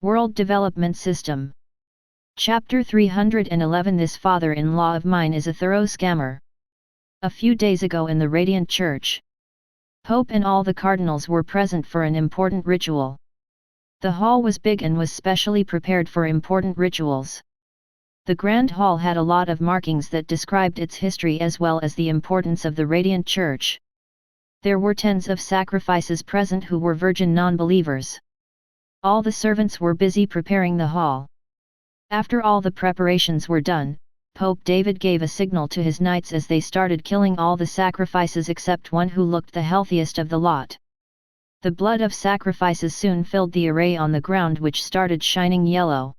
World Development System. Chapter 311. This father-in-law of mine is a thorough scammer. A few days ago in the Radiant Church, Pope and all the cardinals were present for an important ritual. The hall was big and was specially prepared for important rituals. The Grand Hall had a lot of markings that described its history as well as the importance of the Radiant Church. There were tens of sacrifices present who were virgin non-believers. All the servants were busy preparing the hall. After all the preparations were done, Pope David gave a signal to his knights as they started killing all the sacrifices except one who looked the healthiest of the lot. The blood of sacrifices soon filled the array on the ground, which started shining yellow.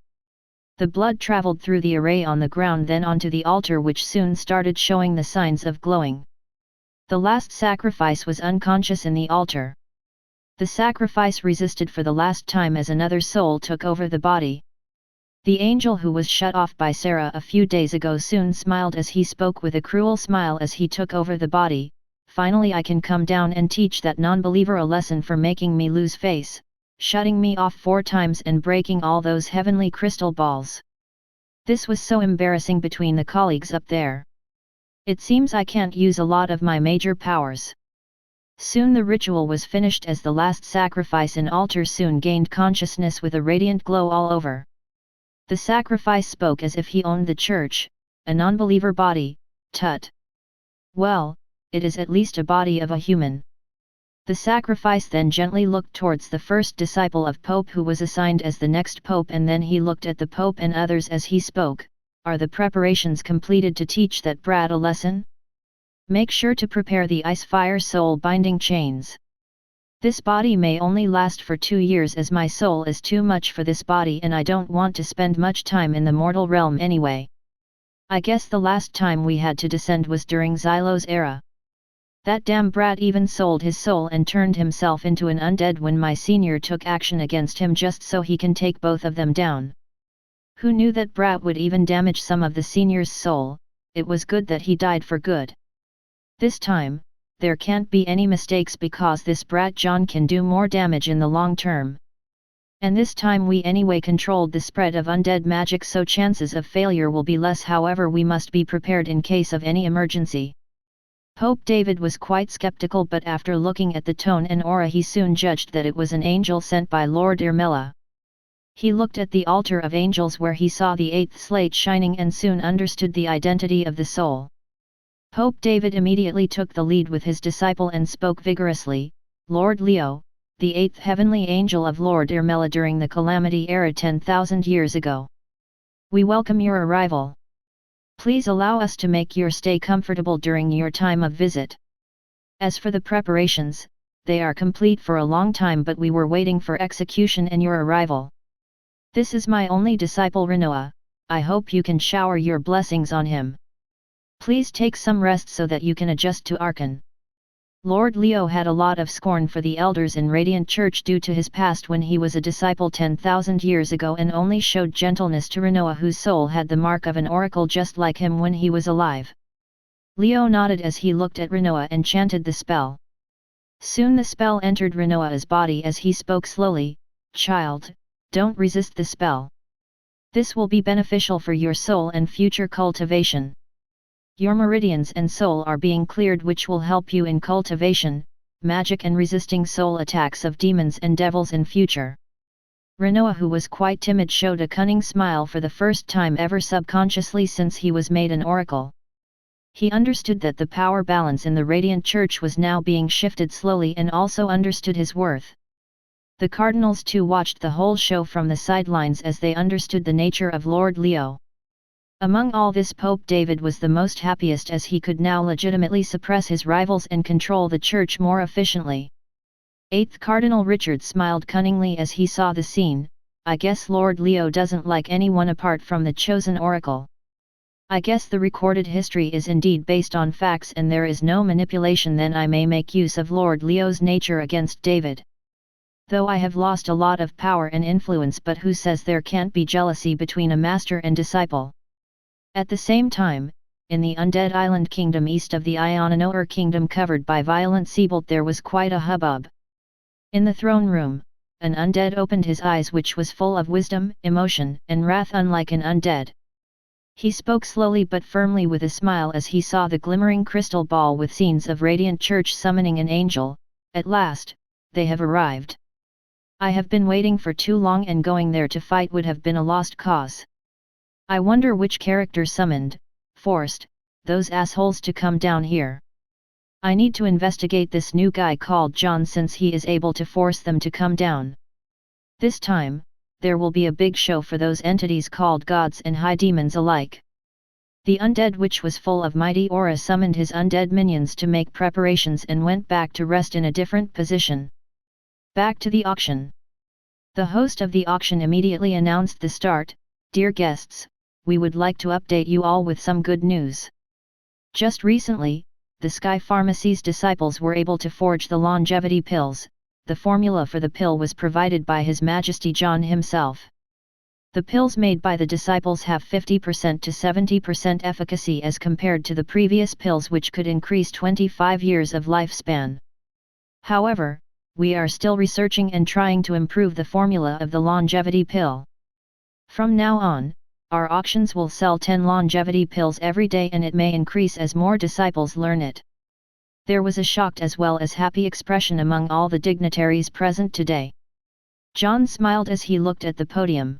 The blood traveled through the array on the ground, then onto the altar, which soon started showing the signs of glowing. The last sacrifice was unconscious in the altar. The sacrifice resisted for the last time as another soul took over the body. The angel who was shut off by Sarah a few days ago soon smiled as he spoke with a cruel smile as he took over the body. Finally I can come down and teach that non-believer a lesson for making me lose face, shutting me off 4 times and breaking all those heavenly crystal balls. This was so embarrassing between the colleagues up there. It seems I can't use a lot of my major powers. Soon the ritual was finished as the last sacrifice in altar soon gained consciousness with a radiant glow all over. The sacrifice spoke as if he owned the church, a non-believer body, tut. Well, it is at least a body of a human. The sacrifice then gently looked towards the first disciple of Pope who was assigned as the next Pope, and then he looked at the Pope and others as he spoke. Are the preparations completed to teach that brat a lesson? Make sure to prepare the ice fire soul binding chains. This body may only last for 2 years as my soul is too much for this body and I don't want to spend much time in the mortal realm anyway. I guess the last time we had to descend was during Xylo's era. That damn brat even sold his soul and turned himself into an undead when my senior took action against him just so he can take both of them down. Who knew that brat would even damage some of the senior's soul? It was good that he died for good. This time, there can't be any mistakes because this brat John can do more damage in the long term. And this time we anyway controlled the spread of undead magic, so chances of failure will be less. However, we must be prepared in case of any emergency. Pope David was quite skeptical, but after looking at the tone and aura he soon judged that it was an angel sent by Lord Irmela. He looked at the altar of angels where he saw the 8th slate shining and soon understood the identity of the soul. Pope David immediately took the lead with his disciple and spoke vigorously, Lord Leo, the 8th heavenly angel of Lord Irmela during the Calamity era 10,000 years ago. We welcome your arrival. Please allow us to make your stay comfortable during your time of visit. As for the preparations, they are complete for a long time, but we were waiting for execution and your arrival. This is my only disciple Renoa. I hope you can shower your blessings on him. Please take some rest so that you can adjust to Archon. Lord Leo had a lot of scorn for the elders in Radiant Church due to his past when he was a disciple 10,000 years ago, and only showed gentleness to Renoa, whose soul had the mark of an oracle just like him when he was alive. Leo nodded as he looked at Renoa and chanted the spell. Soon the spell entered Renoa's body as he spoke slowly, Child, don't resist the spell. This will be beneficial for your soul and future cultivation. Your meridians and soul are being cleared, which will help you in cultivation, magic and resisting soul attacks of demons and devils in future. Renoa, who was quite timid, showed a cunning smile for the first time ever subconsciously since he was made an oracle. He understood that the power balance in the Radiant Church was now being shifted slowly and also understood his worth. The cardinals too watched the whole show from the sidelines as they understood the nature of Lord Leo. Among all this, Pope David was the most happiest as he could now legitimately suppress his rivals and control the church more efficiently. 8th Cardinal Richard smiled cunningly as he saw the scene. I guess Lord Leo doesn't like anyone apart from the chosen oracle. I guess the recorded history is indeed based on facts and there is no manipulation. Then I may make use of Lord Leo's nature against David. Though I have lost a lot of power and influence, but who says there can't be jealousy between a master and disciple? At the same time, in the Undead Island Kingdom east of the Ionanoer Kingdom covered by violent Seabolt, there was quite a hubbub. In the throne room, an undead opened his eyes, which was full of wisdom, emotion, and wrath unlike an undead. He spoke slowly but firmly with a smile as he saw the glimmering crystal ball with scenes of radiant church summoning an angel. At last, they have arrived. I have been waiting for too long, and going there to fight would have been a lost cause. I wonder which character forced those assholes to come down here. I need to investigate this new guy called John, since he is able to force them to come down. This time, there will be a big show for those entities called gods and high demons alike. The undead witch was full of mighty aura, summoned his undead minions to make preparations and went back to rest in a different position. Back to the auction. The host of the auction immediately announced the start. Dear guests, we would like to update you all with some good news. Just recently, the Sky Pharmacy's disciples were able to forge the longevity pills. The formula for the pill was provided by His Majesty John himself. The pills made by the disciples have 50% to 70% efficacy as compared to the previous pills, which could increase 25 years of lifespan. However, we are still researching and trying to improve the formula of the longevity pill. From now on, our auctions will sell 10 longevity pills every day, and it may increase as more disciples learn it. There was a shocked as well as happy expression among all the dignitaries present today. John smiled as he looked at the podium.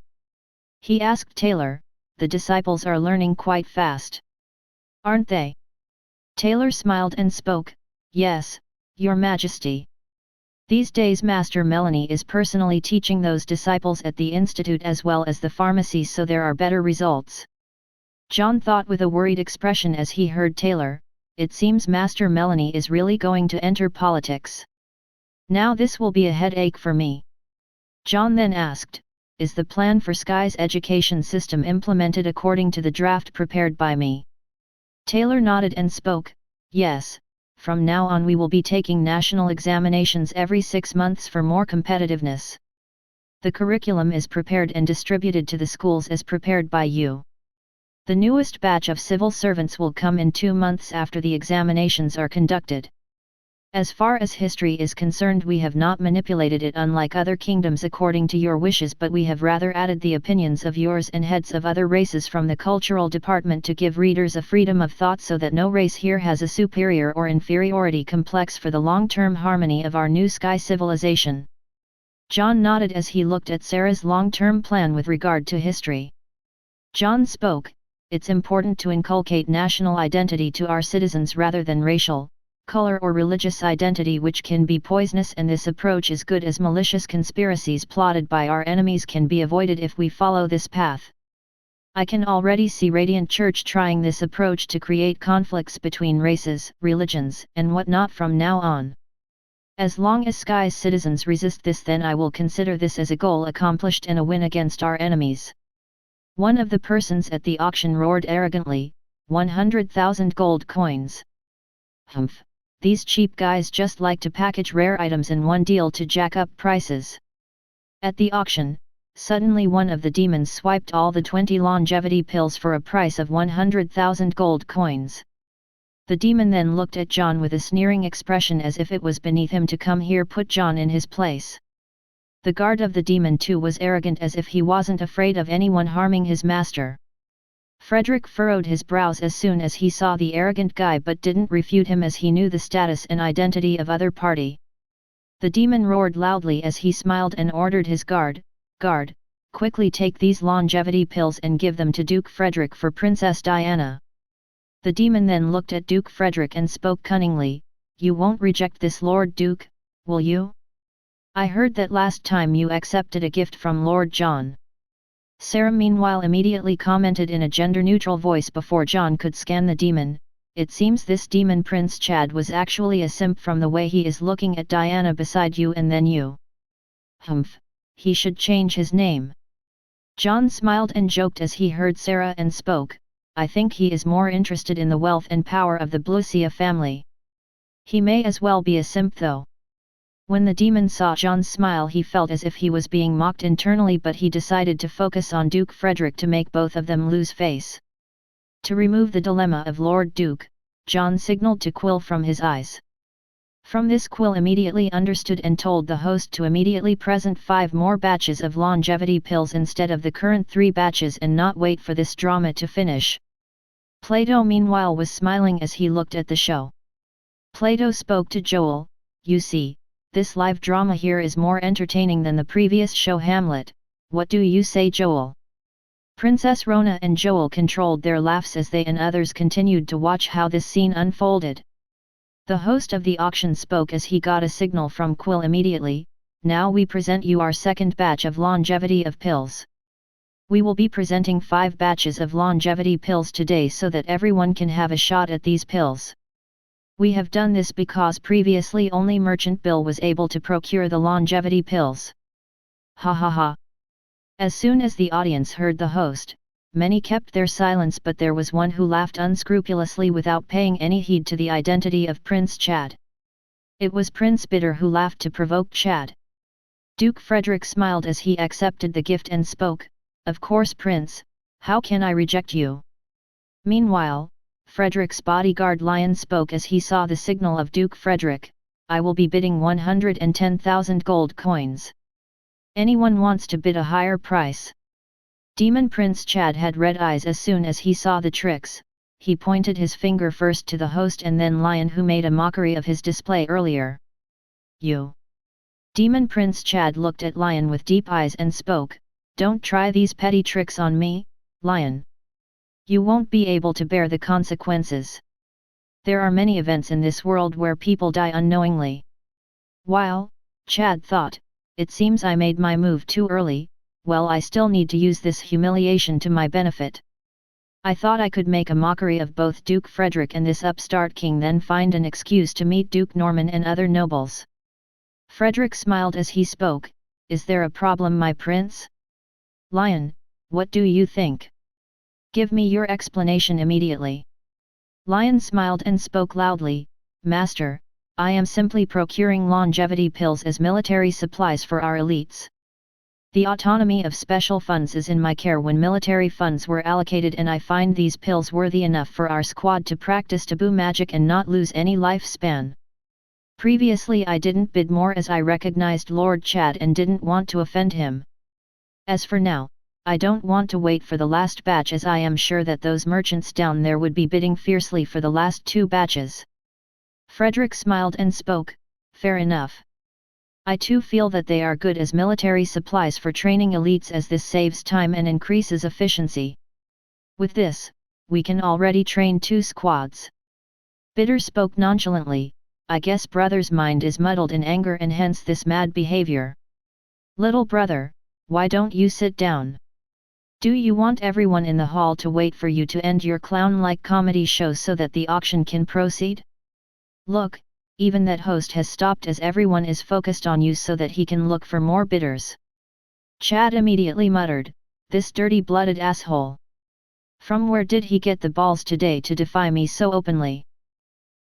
He asked Taylor, "The disciples are learning quite fast, aren't they?" Taylor smiled and spoke, "Yes, Your Majesty. These days Master Melanie is personally teaching those disciples at the Institute as well as the pharmacy, so there are better results." John thought with a worried expression as he heard Taylor, "It seems Master Melanie is really going to enter politics. Now this will be a headache for me." John then asked, "Is the plan for Sky's education system implemented according to the draft prepared by me?" Taylor nodded and spoke, "Yes. From now on we will be taking national examinations every 6 months for more competitiveness. The curriculum is prepared and distributed to the schools as prepared by you. The newest batch of civil servants will come in 2 months after the examinations are conducted. As far as history is concerned, we have not manipulated it unlike other kingdoms according to your wishes, but we have rather added the opinions of yours and heads of other races from the cultural department to give readers a freedom of thought so that no race here has a superior or inferiority complex for the long-term harmony of our new sky civilization." John nodded as he looked at Sarah's long-term plan with regard to history. John spoke, "It's important to inculcate national identity to our citizens rather than racial, color or religious identity, which can be poisonous, and this approach is good as malicious conspiracies plotted by our enemies can be avoided if we follow this path. I can already see Radiant Church trying this approach to create conflicts between races, religions, and whatnot from now on. As long as Sky's citizens resist this, then I will consider this as a goal accomplished and a win against our enemies." One of the persons at the auction roared arrogantly, 100,000 gold coins. "Humph. These cheap guys just like to package rare items in one deal to jack up prices." At the auction, suddenly one of the demons swiped all the 20 longevity pills for a price of 100,000 gold coins. The demon then looked at John with a sneering expression as if it was beneath him to come here put John in his place. The guard of the demon too was arrogant as if he wasn't afraid of anyone harming his master. Frederick furrowed his brows as soon as he saw the arrogant guy, but didn't refute him as he knew the status and identity of other party. The demon roared loudly as he smiled and ordered his guard, quickly take these longevity pills and give them to Duke Frederick for Princess Diana." The demon then looked at Duke Frederick and spoke cunningly, "You won't reject this, Lord Duke, will you? I heard that last time you accepted a gift from Lord John." Sarah meanwhile immediately commented in a gender-neutral voice before John could scan the demon, "It seems this demon Prince Chad was actually a simp from the way he is looking at Diana beside you and then you. Humph, he should change his name." John smiled and joked as he heard Sarah and spoke, "I think he is more interested in the wealth and power of the Blucia family. He may as well be a simp though." When the demon saw John's smile, he felt as if he was being mocked internally, but he decided to focus on Duke Frederick to make both of them lose face. To remove the dilemma of Lord Duke, John signaled to Quill from his eyes. From this Quill immediately understood and told the host to immediately present 5 more batches of longevity pills instead of the current 3 batches and not wait for this drama to finish. Plato meanwhile was smiling as he looked at the show. Plato spoke to Joel, "You see, this live drama here is more entertaining than the previous show Hamlet, what do you say, Joel?" Princess Rona and Joel controlled their laughs as they and others continued to watch how this scene unfolded. The host of the auction spoke as he got a signal from Quill immediately, "Now we present you our second batch of longevity of pills. We will be presenting 5 batches of longevity pills today so that everyone can have a shot at these pills. We have done this because previously only Merchant Bill was able to procure the longevity pills." Ha ha ha. As soon as the audience heard the host, many kept their silence, but there was one who laughed unscrupulously without paying any heed to the identity of Prince Chad. It was Prince Bitter who laughed to provoke Chad. Duke Frederick smiled as he accepted the gift and spoke, "Of course, Prince, how can I reject you?" Meanwhile, Frederick's bodyguard Lion spoke as he saw the signal of Duke Frederick, "I will be bidding 110,000 gold coins. Anyone wants to bid a higher price?" Demon Prince Chad had red eyes as soon as he saw the tricks. He pointed his finger first to the host and then Lion, who made a mockery of his display earlier. "You!" Demon Prince Chad looked at Lion with deep eyes and spoke, "Don't try these petty tricks on me, Lion. You won't be able to bear the consequences. There are many events in this world where people die unknowingly." While, Chad thought, "It seems I made my move too early. Well, I still need to use this humiliation to my benefit. I thought I could make a mockery of both Duke Frederick and this upstart king, then find an excuse to meet Duke Norman and other nobles." Frederick smiled as he spoke, "Is there a problem, my prince?" "Lion, what do you think? Give me your explanation immediately." Lion smiled and spoke loudly, "Master, I am simply procuring longevity pills as military supplies for our elites. The autonomy of special funds is in my care when military funds were allocated, and I find these pills worthy enough for our squad to practice taboo magic and not lose any lifespan. Previously I didn't bid more as I recognized Lord Chad and didn't want to offend him. As for now, I don't want to wait for the last batch, as I am sure that those merchants down there would be bidding fiercely for the last 2 batches. Frederick smiled and spoke, "Fair enough. I too feel that they are good as military supplies for training elites, as this saves time and increases efficiency. With this, we can already train 2 squads." Bitter spoke nonchalantly, "I guess brother's mind is muddled in anger and hence this mad behavior. Little brother, why don't you sit down? Do you want everyone in the hall to wait for you to end your clown-like comedy show so that the auction can proceed? Look, even that host has stopped as everyone is focused on you so that he can look for more bidders." Chad immediately muttered, "This dirty-blooded asshole. From where did he get the balls today to defy me so openly?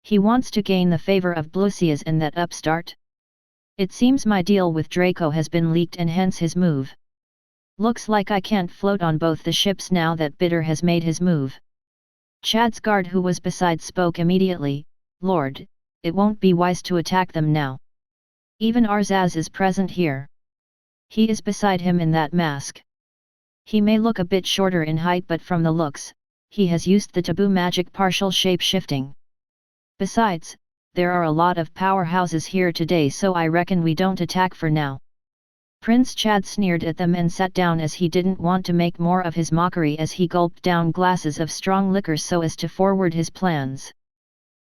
He wants to gain the favor of Blucius and that upstart? It seems my deal with Draco has been leaked and hence his move. Looks like I can't float on both the ships now that Bitter has made his move." Chad's guard, who was beside, spoke immediately, "Lord, it won't be wise to attack them now. Even Arzaz is present here. He is beside him in that mask. He may look a bit shorter in height, but from the looks, he has used the taboo magic partial shape shifting. Besides, there are a lot of powerhouses here today, so I reckon we don't attack for now." Prince Chad sneered at them and sat down as he didn't want to make more of his mockery, as he gulped down glasses of strong liquor so as to forward his plans.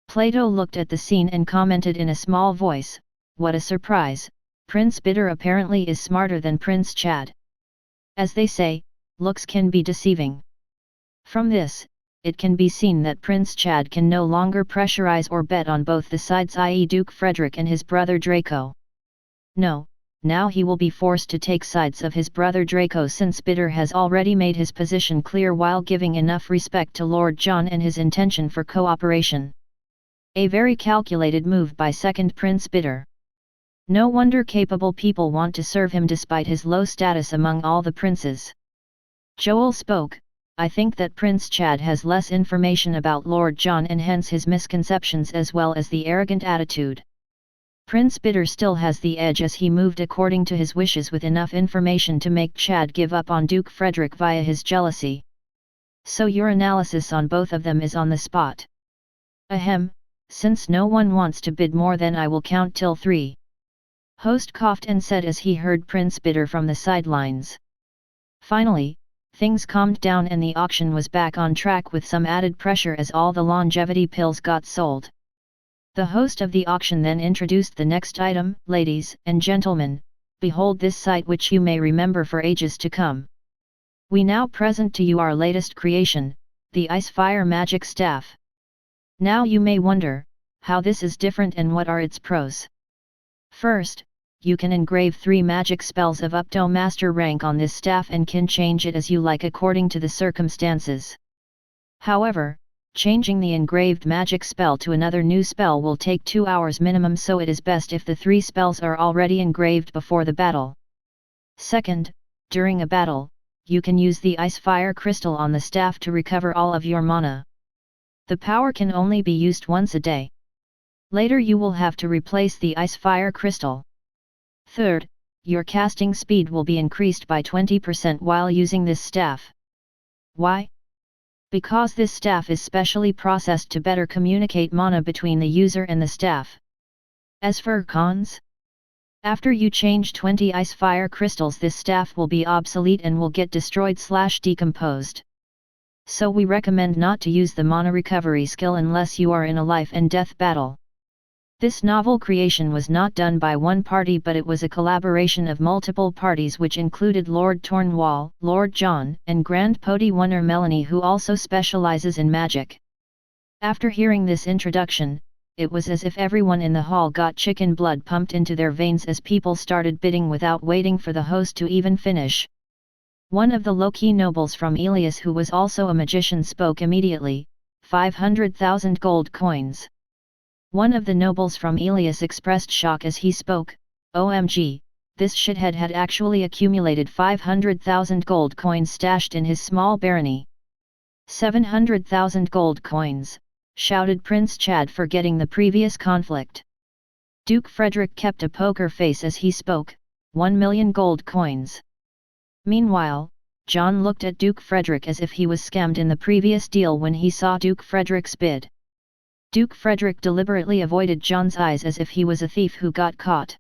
Plato looked at the scene and commented in a small voice, "What a surprise, Prince Bitter apparently is smarter than Prince Chad. As they say, looks can be deceiving. From this, it can be seen that Prince Chad can no longer pressurize or bet on both the sides, i.e. Duke Frederick and his brother Draco. No, now he will be forced to take sides of his brother Draco, since Bitter has already made his position clear while giving enough respect to Lord John and his intention for cooperation. A very calculated move by second Prince Bitter. No wonder capable people want to serve him despite his low status among all the princes." Joel spoke, "I think that Prince Chad has less information about Lord John and hence his misconceptions as well as the arrogant attitude. Prince Bitter still has the edge as he moved according to his wishes with enough information to make Chad give up on Duke Frederick via his jealousy. So your analysis on both of them is on the spot. Ahem, since no one wants to bid more then I will count till 3. Host coughed and said as he heard Prince Bitter from the sidelines. Finally, things calmed down and the auction was back on track with some added pressure as all the longevity pills got sold. The host of the auction then introduced the next item. Ladies and gentlemen, behold this sight which you may remember for ages to come. We now present to you our latest creation, the Ice Fire Magic Staff. Now you may wonder, how this is different and what are its pros. First, you can engrave 3 magic spells of up to master rank on this staff and can change it as you like according to the circumstances. However, changing the engraved magic spell to another new spell will take 2 hours minimum, so it is best if the 3 spells are already engraved before the battle. Second, during a battle, you can use the Ice Fire Crystal on the staff to recover all of your mana. The power can only be used once a day. Later you will have to replace the Ice Fire Crystal. Third, your casting speed will be increased by 20% while using this staff. Why? Because this staff is specially processed to better communicate mana between the user and the staff. As for cons, after you change 20 Ice Fire Crystals this staff will be obsolete and will get destroyed/decomposed. So we recommend not to use the mana recovery skill unless you are in a life and death battle. This novel creation was not done by one party but it was a collaboration of multiple parties which included Lord Tornwall, Lord John, and Grand Podewunner Melanie who also specializes in magic. After hearing this introduction, it was as if everyone in the hall got chicken blood pumped into their veins as people started bidding without waiting for the host to even finish. One of the low-key nobles from Elias who was also a magician spoke immediately, 500,000 gold coins. One of the nobles from Elias expressed shock as he spoke, OMG, this shithead had actually accumulated 500,000 gold coins stashed in his small barony. 700,000 gold coins, shouted Prince Chad forgetting the previous conflict. Duke Frederick kept a poker face as he spoke, 1 million gold coins. Meanwhile, John looked at Duke Frederick as if he was scammed in the previous deal when he saw Duke Frederick's bid. Duke Frederick deliberately avoided John's eyes as if he was a thief who got caught.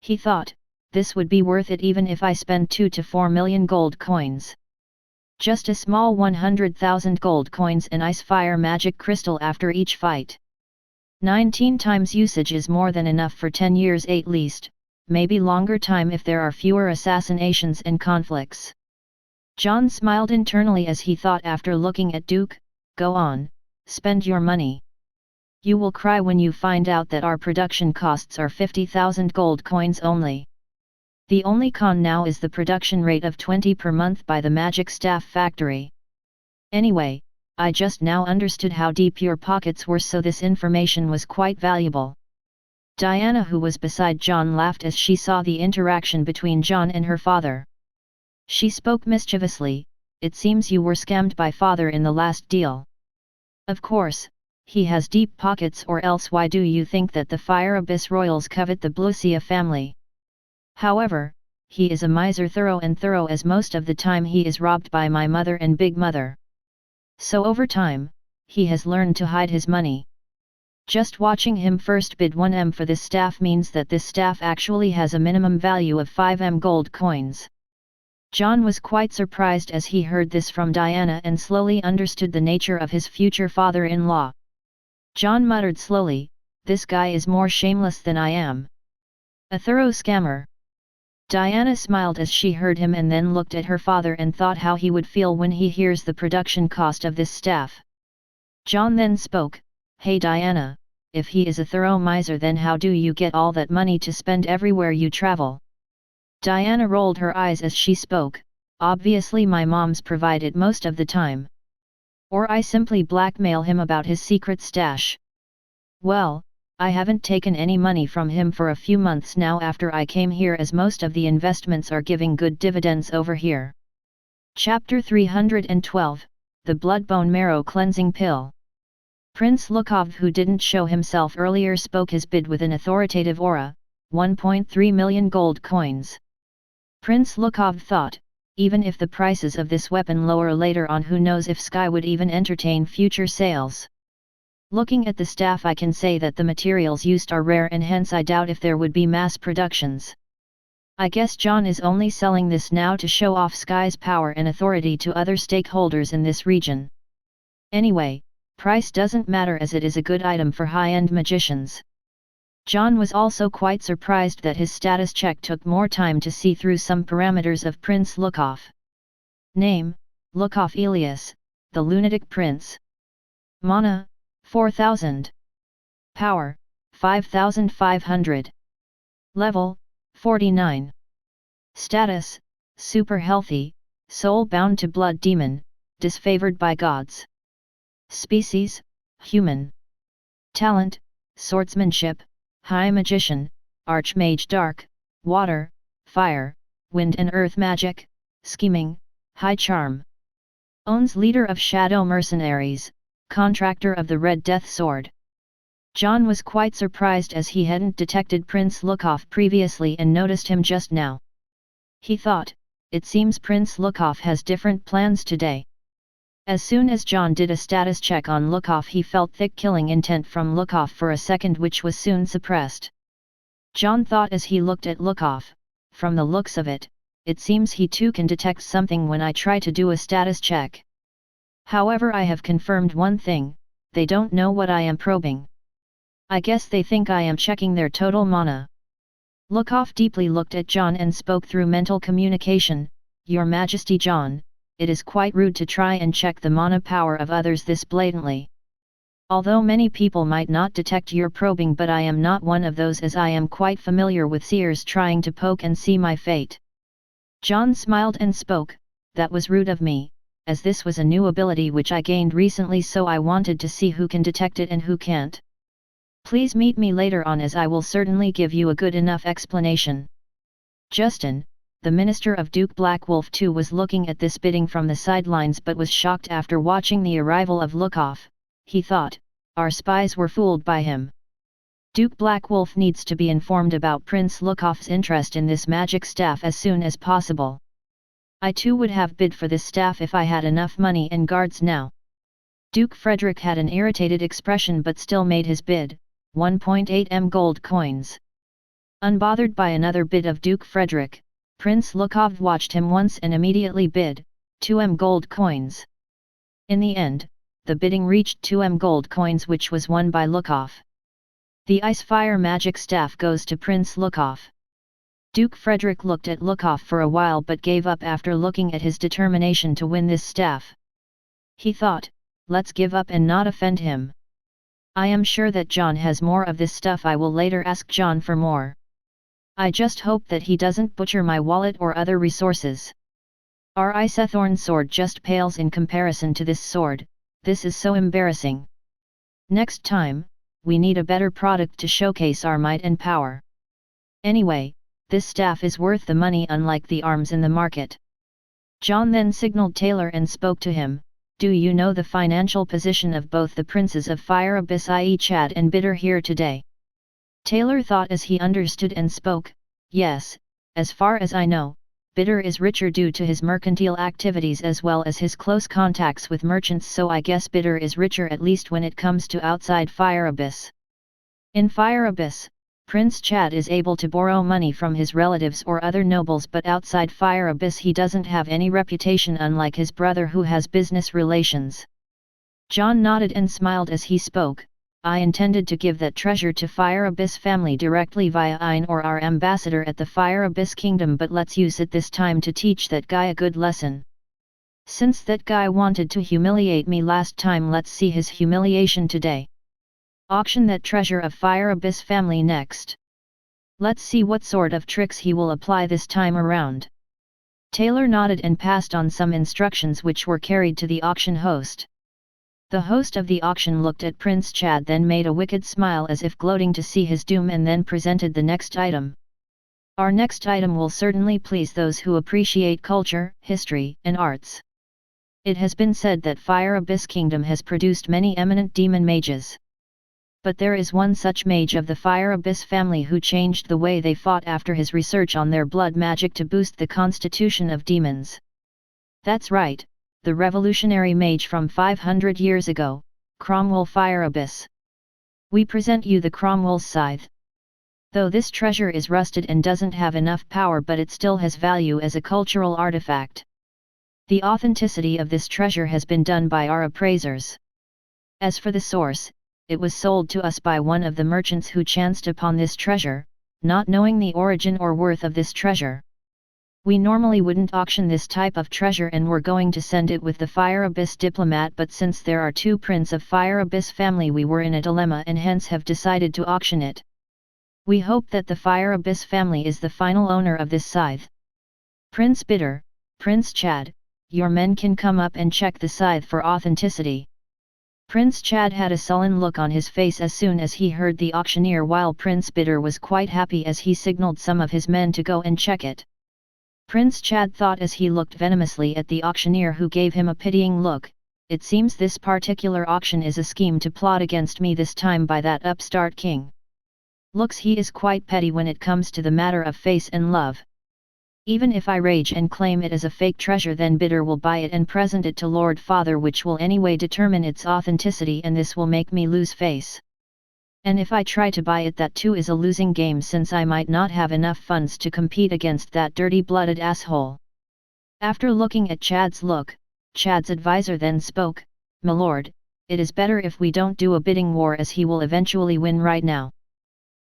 He thought, this would be worth it even if I spend 2 to 4 million gold coins. Just a small 100,000 gold coins and Ice Fire Magic Crystal after each fight. 19 times usage is more than enough for 10 years at least, maybe longer time if there are fewer assassinations and conflicts. John smiled internally as he thought after looking at Duke, go on, spend your money. You will cry when you find out that our production costs are 50,000 gold coins only. The only con now is the production rate of 20 per month by the Magic Staff Factory. Anyway, I just now understood how deep your pockets were, so this information was quite valuable. Diana, who was beside John, laughed as she saw the interaction between John and her father. She spoke mischievously, it seems you were scammed by father in the last deal. Of course. He has deep pockets, or else why do you think that the Fire Abyss royals covet the Blucia family? However, he is a miser thorough as most of the time he is robbed by my mother and big mother. So over time, he has learned to hide his money. Just watching him first bid 1M for this staff means that this staff actually has a minimum value of 5M gold coins. John was quite surprised as he heard this from Diana and slowly understood the nature of his future father-in-law. John muttered slowly, this guy is more shameless than I am. A thorough scammer. Diana smiled as she heard him and then looked at her father and thought how he would feel when he hears the production cost of this staff. John then spoke, hey Diana, if he is a thorough miser then how do you get all that money to spend everywhere you travel? Diana rolled her eyes as she spoke, obviously my mom's provide it most of the time. Or I simply blackmail him about his secret stash. Well, I haven't taken any money from him for a few months now after I came here, as most of the investments are giving good dividends over here. Chapter 312, The Blood Bone Marrow Cleansing Pill. Prince Lukov, who didn't show himself earlier, spoke his bid with an authoritative aura, 1.3 million gold coins. Prince Lukov thought, even if the prices of this weapon lower later on, who knows if Sky would even entertain future sales. Looking at the staff, I can say that the materials used are rare, and hence I doubt if there would be mass productions. I guess John is only selling this now to show off Sky's power and authority to other stakeholders in this region. Anyway, price doesn't matter, as it is a good item for high-end magicians. John was also quite surprised that his status check took more time to see through some parameters of Prince Lukov. Name, Lukov Elias, the Lunatic Prince. Mana, 4000. Power, 5500. Level, 49. Status, super healthy, soul bound to blood demon, disfavored by gods. Species, human. Talent, swordsmanship, high magician, archmage, dark, water, fire, wind and earth magic, scheming, high charm. Owns leader of shadow mercenaries, contractor of the Red Death Sword. John was quite surprised, as he hadn't detected Prince Lukov previously and noticed him just now. He thought, it seems Prince Lukov has different plans today. As soon as John did a status check on Lukov, he felt thick killing intent from Lukov for a second, which was soon suppressed. John thought as he looked at Lukov, from the looks of it, it seems he too can detect something when I try to do a status check. However, I have confirmed one thing, they don't know what I am probing. I guess they think I am checking their total mana. Lukov deeply looked at John and spoke through mental communication, Your Majesty John, it is quite rude to try and check the mana power of others this blatantly. Although many people might not detect your probing, but I am not one of those, as I am quite familiar with seers trying to poke and see my fate. John smiled and spoke, that was rude of me, as this was a new ability which I gained recently, so I wanted to see who can detect it and who can't. Please meet me later on, as I will certainly give you a good enough explanation. Justin, the minister of Duke Blackwolf too, was looking at this bidding from the sidelines, but was shocked after watching the arrival of Lukov. He thought, our spies were fooled by him. Duke Blackwolf needs to be informed about Prince Lukov's interest in this magic staff as soon as possible. I too would have bid for this staff if I had enough money and guards now. Duke Frederick had an irritated expression but still made his bid, 1.8 m gold coins. Unbothered by another bid of Duke Frederick, Prince Lukov watched him once and immediately bid, 2 m gold coins. In the end, the bidding reached 2 m gold coins, which was won by Lukov. The ice fire magic staff goes to Prince Lukov. Duke Frederick looked at Lukov for a while but gave up after looking at his determination to win this staff. He thought, let's give up and not offend him. I am sure that John has more of this stuff. I will later ask John for more. I just hope that he doesn't butcher my wallet or other resources. Our Isethorn sword just pales in comparison to this sword. This is so embarrassing. Next time, we need a better product to showcase our might and power. Anyway, this staff is worth the money, unlike the arms in the market. John then signaled Taylor and spoke to him, do you know the financial position of both the princes of Fire Abyss, i.e. Chad and Bitter, here today? Taylor thought as he understood and spoke, yes, as far as I know, Bitter is richer due to his mercantile activities as well as his close contacts with merchants, so I guess Bitter is richer, at least when it comes to outside Fire Abyss. In Fire Abyss, Prince Chad is able to borrow money from his relatives or other nobles, but outside Fire Abyss he doesn't have any reputation, unlike his brother who has business relations. John nodded and smiled as he spoke, I intended to give that treasure to Fire Abyss family directly via Ein or our ambassador at the Fire Abyss Kingdom, but let's use it this time to teach that guy a good lesson. Since that guy wanted to humiliate me last time, let's see his humiliation today. Auction that treasure of Fire Abyss family next. Let's see what sort of tricks he will apply this time around. Taylor nodded and passed on some instructions which were carried to the auction host. The host of the auction looked at Prince Chad, then made a wicked smile as if gloating to see his doom, and then presented the next item. Our next item will certainly please those who appreciate culture, history, and arts. It has been said that Fire Abyss Kingdom has produced many eminent demon mages. But there is one such mage of the Fire Abyss family who changed the way they fought after his research on their blood magic to boost the constitution of demons. That's right, the revolutionary mage from 500 years ago, Cromwell Fire Abyss. We present you the Cromwell's scythe. Though this treasure is rusted and doesn't have enough power, but it still has value as a cultural artifact. The authenticity of this treasure has been done by our appraisers. As for the source, it was sold to us by one of the merchants who chanced upon this treasure, not knowing the origin or worth of this treasure. We normally wouldn't auction this type of treasure and were going to send it with the Fire Abyss diplomat, but since there are two princes of Fire Abyss family, we were in a dilemma and hence have decided to auction it. We hope that the Fire Abyss family is the final owner of this scythe. Prince Bitter, Prince Chad, your men can come up and check the scythe for authenticity. Prince Chad had a sullen look on his face as soon as he heard the auctioneer, while Prince Bitter was quite happy as he signaled some of his men to go and check it. Prince Chad thought as he looked venomously at the auctioneer, who gave him a pitying look, "It seems this particular auction is a scheme to plot against me, this time by that upstart king. Looks he is quite petty when it comes to the matter of face and love. Even if I rage and claim it as a fake treasure, then Bitter will buy it and present it to Lord Father, which will anyway determine its authenticity, and this will make me lose face. And if I try to buy it, that too is a losing game, since I might not have enough funds to compete against that dirty-blooded asshole." After looking at Chad's look, Chad's advisor then spoke, "My lord, it is better if we don't do a bidding war, as he will eventually win right now.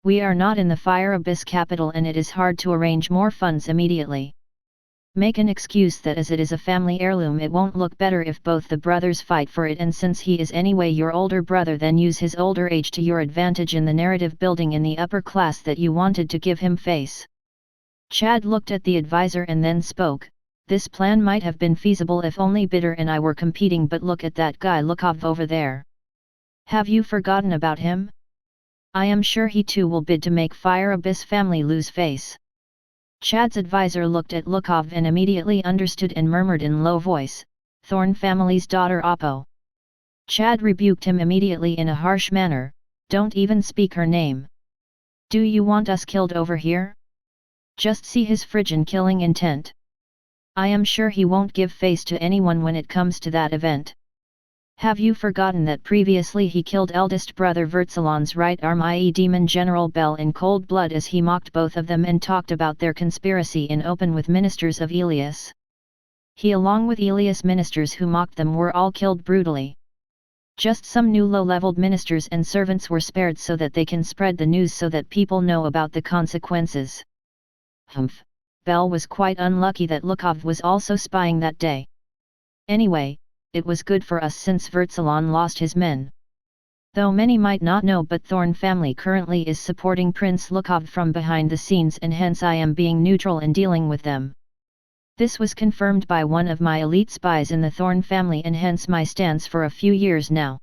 We are not in the Fire Abyss capital and it is hard to arrange more funds immediately. Make an excuse that as it is a family heirloom, it won't look better if both the brothers fight for it, and since he is anyway your older brother, then use his older age to your advantage in the narrative building in the upper class that you wanted to give him face." Chad looked at the advisor and then spoke, "This plan might have been feasible if only Bitter and I were competing, but look at that guy Lukov over there. Have you forgotten about him? I am sure he too will bid to make Fire Abyss family lose face." Chad's advisor looked at Lukov and immediately understood and murmured in low voice, "Thorn family's daughter Oppo." Chad rebuked him immediately in a harsh manner, "Don't even speak her name. Do you want us killed over here? Just see his Phrygian killing intent. I am sure he won't give face to anyone when it comes to that event. Have you forgotten that previously he killed eldest brother Vertsalon's right arm, i.e. Demon General Bell, in cold blood, as he mocked both of them and talked about their conspiracy in open with ministers of Elias? He, along with Elias ministers who mocked them, were all killed brutally. Just some new low-leveled ministers and servants were spared so that they can spread the news so that people know about the consequences." Humph, Bell was quite unlucky that Lukov was also spying that day. Anyway, it was good for us since Vertsalon lost his men. Though many might not know, but Thorn family currently is supporting Prince Lukov from behind the scenes, and hence I am being neutral in dealing with them. This was confirmed by one of my elite spies in the Thorn family, and hence my stance for a few years now.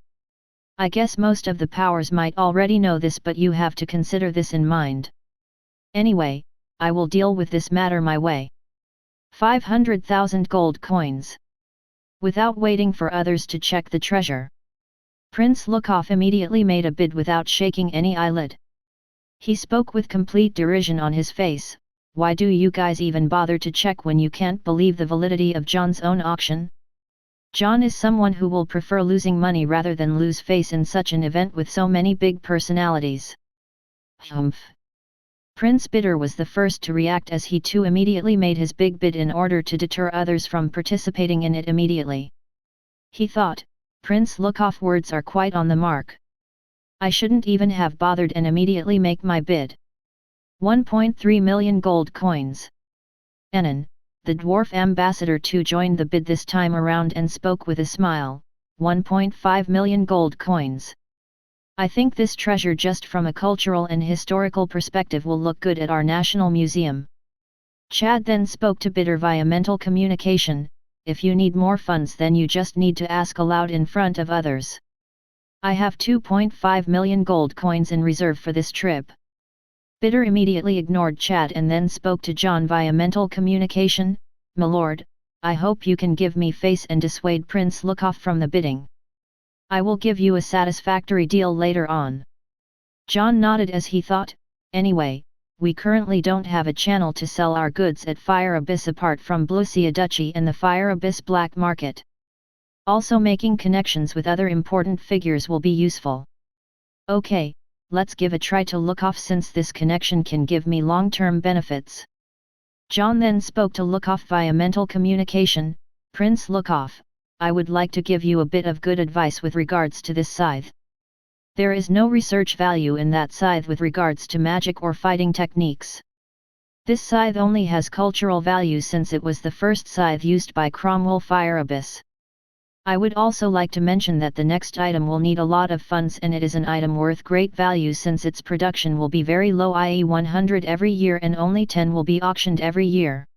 I guess most of the powers might already know this, but you have to consider this in mind. Anyway, I will deal with this matter my way. 500,000 gold coins. Without waiting for others to check the treasure, Prince Lukov immediately made a bid without shaking any eyelid. He spoke with complete derision on his face, "Why do you guys even bother to check when you can't believe the validity of John's own auction? John is someone who will prefer losing money rather than lose face in such an event with so many big personalities." Humph. Prince Bitter was the first to react, as he too immediately made his big bid in order to deter others from participating in it immediately. He thought, Prince Lukov's words are quite on the mark. I shouldn't even have bothered and immediately make my bid. 1.3 million gold coins. Enon, the dwarf ambassador too, joined the bid this time around and spoke with a smile, 1.5 million gold coins. I think this treasure, just from a cultural and historical perspective, will look good at our National Museum. Chad then spoke to Bitter via mental communication, "If you need more funds, then you just need to ask aloud in front of others. I have 2.5 million gold coins in reserve for this trip." Bitter immediately ignored Chad and then spoke to John via mental communication, "My lord, I hope you can give me face and dissuade Prince Lukov from the bidding. I will give you a satisfactory deal later on. John nodded as he thought, anyway, we currently don't have a channel to sell our goods at Fire Abyss apart from Blucia Duchy and the Fire Abyss black market. Also making connections with other important figures will be useful. Okay, let's give a try to Lukov since this connection can give me long-term benefits. John then spoke to Lukov via mental communication. Prince Lukov, I would like to give you a bit of good advice with regards to this scythe. There is no research value in that scythe with regards to magic or fighting techniques. This scythe only has cultural value since it was the first scythe used by Cromwell Fire Abyss. I would also like to mention that the next item will need a lot of funds and it is an item worth great value since its production will be very low, i.e. 100 every year and only 10 will be auctioned every year.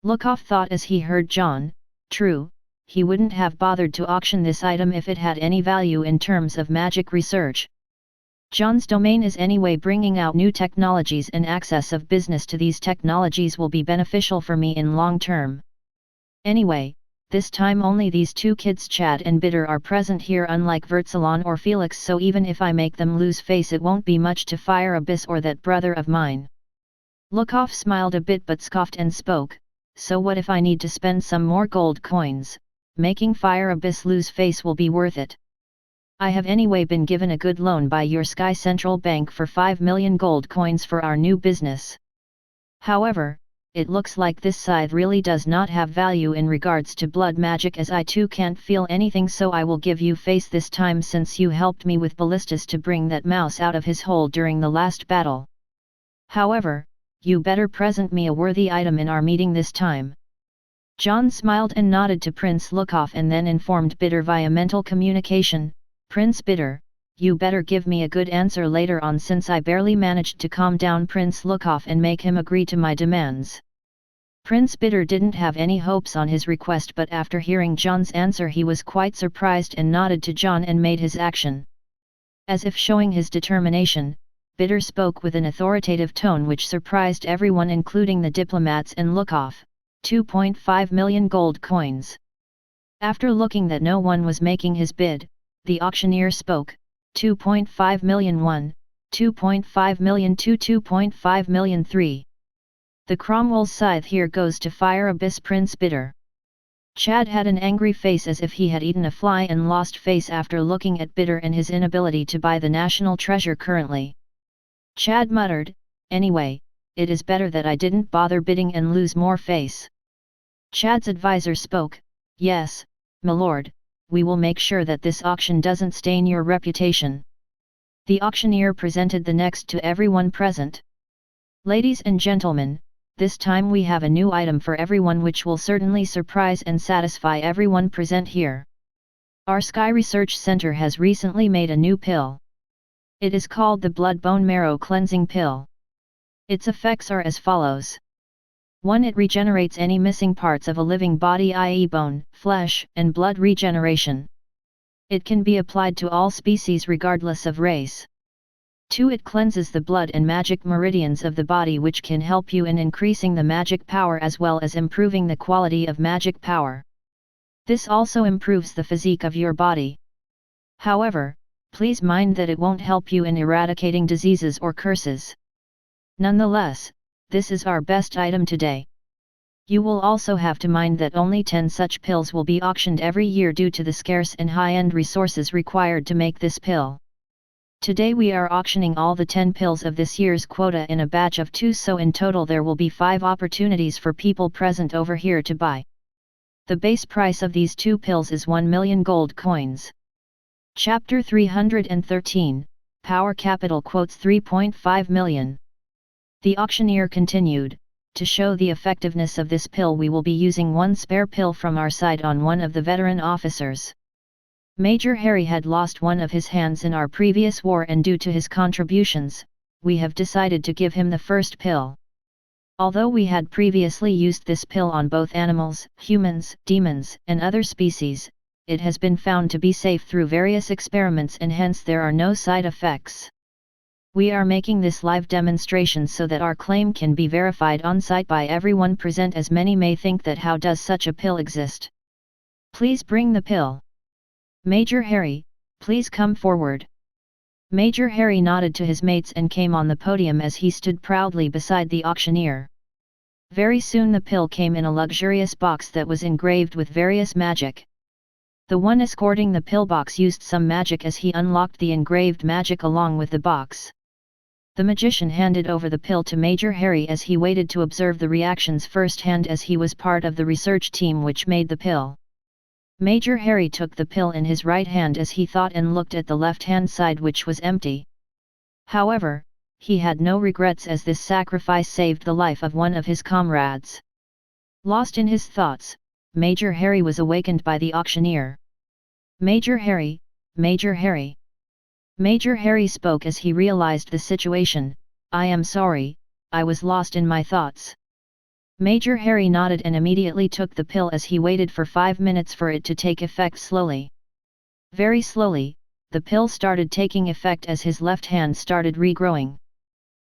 Lukov thought as he heard John, true, he wouldn't have bothered to auction this item if it had any value in terms of magic research. John's domain is anyway bringing out new technologies and access of business to these technologies will be beneficial for me in long term. Anyway, this time only these two kids Chad and Bitter are present here unlike Vertsalon or Felix, so even if I make them lose face it won't be much to Fire Abyss or that brother of mine. Lukov smiled a bit but scoffed and spoke, so what if I need to spend some more gold coins? Making Fire Abyss lose face will be worth it. I have anyway been given a good loan by your Sky Central Bank for 5 million gold coins for our new business. However, it looks like this scythe really does not have value in regards to blood magic as I too can't feel anything, so I will give you face this time since you helped me with ballistas to bring that mouse out of his hole during the last battle. However, you better present me a worthy item in our meeting this time. John smiled and nodded to Prince Lukov and then informed Bitter via mental communication, Prince Bitter, you better give me a good answer later on since I barely managed to calm down Prince Lukov and make him agree to my demands. Prince Bitter didn't have any hopes on his request, but after hearing John's answer he was quite surprised and nodded to John and made his action. As if showing his determination, Bitter spoke with an authoritative tone which surprised everyone including the diplomats and Lukov. 2.5 million gold coins. After looking that no one was making his bid, the auctioneer spoke, 2.5 million 1, 2.5 million 2, 2.5 million 3. The Cromwell's scythe here goes to Fire Abyss Prince Bitter. Chad had an angry face as if he had eaten a fly and lost face after looking at Bitter and his inability to buy the national treasure currently. Chad muttered, anyway, it is better that I didn't bother bidding and lose more face. Chad's advisor spoke, yes, my lord, we will make sure that this auction doesn't stain your reputation. The auctioneer presented the next to everyone present. Ladies and gentlemen, this time we have a new item for everyone which will certainly surprise and satisfy everyone present here. Our Sky Research Center has recently made a new pill. It is called the Blood Bone Marrow Cleansing Pill. Its effects are as follows. 1. It regenerates any missing parts of a living body, i.e. bone, flesh, and blood regeneration. It can be applied to all species regardless of race. 2. It cleanses the blood and magic meridians of the body, which can help you in increasing the magic power as well as improving the quality of magic power. This also improves the physique of your body. However, please mind that it won't help you in eradicating diseases or curses. Nonetheless, this is our best item today. You will also have to mind that only 10 such pills will be auctioned every year due to the scarce and high-end resources required to make this pill. Today we are auctioning all the 10 pills of this year's quota in a batch of 2, so in total there will be 5 opportunities for people present over here to buy. The base price of these 2 pills is 1 million gold coins. Chapter 313, Power Capital quotes 3.5 million. The auctioneer continued, to show the effectiveness of this pill we will be using 1 spare pill from our side on one of the veteran officers. Major Harry had lost one of his hands in our previous war, and due to his contributions, we have decided to give him the first pill. Although we had previously used this pill on both animals, humans, demons, and other species, it has been found to be safe through various experiments and hence there are no side effects. We are making this live demonstration so that our claim can be verified on site by everyone present, as many may think that how does such a pill exist. Please bring the pill. Major Harry, please come forward. Major Harry nodded to his mates and came on the podium as he stood proudly beside the auctioneer. Very soon the pill came in a luxurious box that was engraved with various magic. The one escorting the pillbox used some magic as he unlocked the engraved magic along with the box. The magician handed over the pill to Major Harry as he waited to observe the reactions firsthand, as he was part of the research team which made the pill. Major Harry took the pill in his right hand as he thought and looked at the left-hand side, which was empty. However, he had no regrets as this sacrifice saved the life of one of his comrades. Lost in his thoughts, Major Harry was awakened by the auctioneer. Major Harry, Major Harry. Major Harry spoke as he realized the situation. I am sorry, I was lost in my thoughts. Major Harry nodded and immediately took the pill as he waited for 5 minutes for it to take effect slowly. Very slowly, the pill started taking effect as his left hand started regrowing.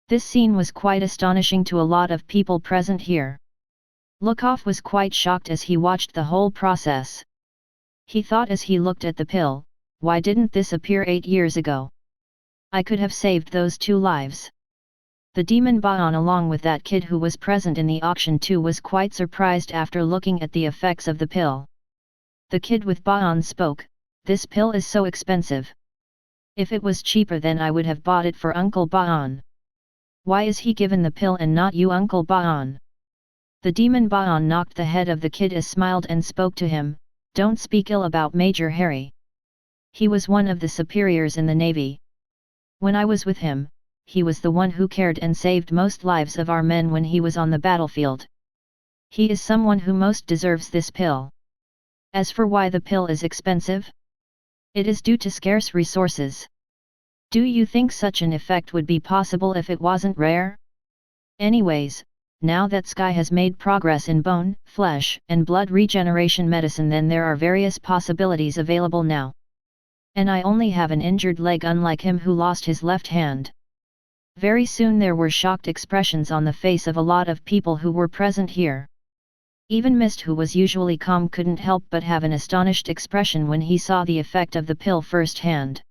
This scene was quite astonishing to a lot of people present here. Lukov was quite shocked as he watched the whole process. He thought as he looked at the pill, why didn't this appear 8 years ago? I could have saved those 2 lives. The demon Baon along with that kid who was present in the auction too was quite surprised after looking at the effects of the pill. The kid with Baon spoke, this pill is so expensive. If it was cheaper then I would have bought it for Uncle Baon. Why is he given the pill and not you, Uncle Baon? The demon Baon knocked the head of the kid as smiled and spoke to him, don't speak ill about Major Harry. He was one of the superiors in the navy. When I was with him, he was the one who cared and saved most lives of our men when he was on the battlefield. He is someone who most deserves this pill. As for why the pill is expensive, it is due to scarce resources. Do you think such an effect would be possible if it wasn't rare? Anyways, now that Sky has made progress in bone, flesh, and blood regeneration medicine, then there are various possibilities available now. And I only have an injured leg, unlike him who lost his left hand. Very soon there were shocked expressions on the face of a lot of people who were present here. Even Mist, who was usually calm, couldn't help but have an astonished expression when he saw the effect of the pill firsthand.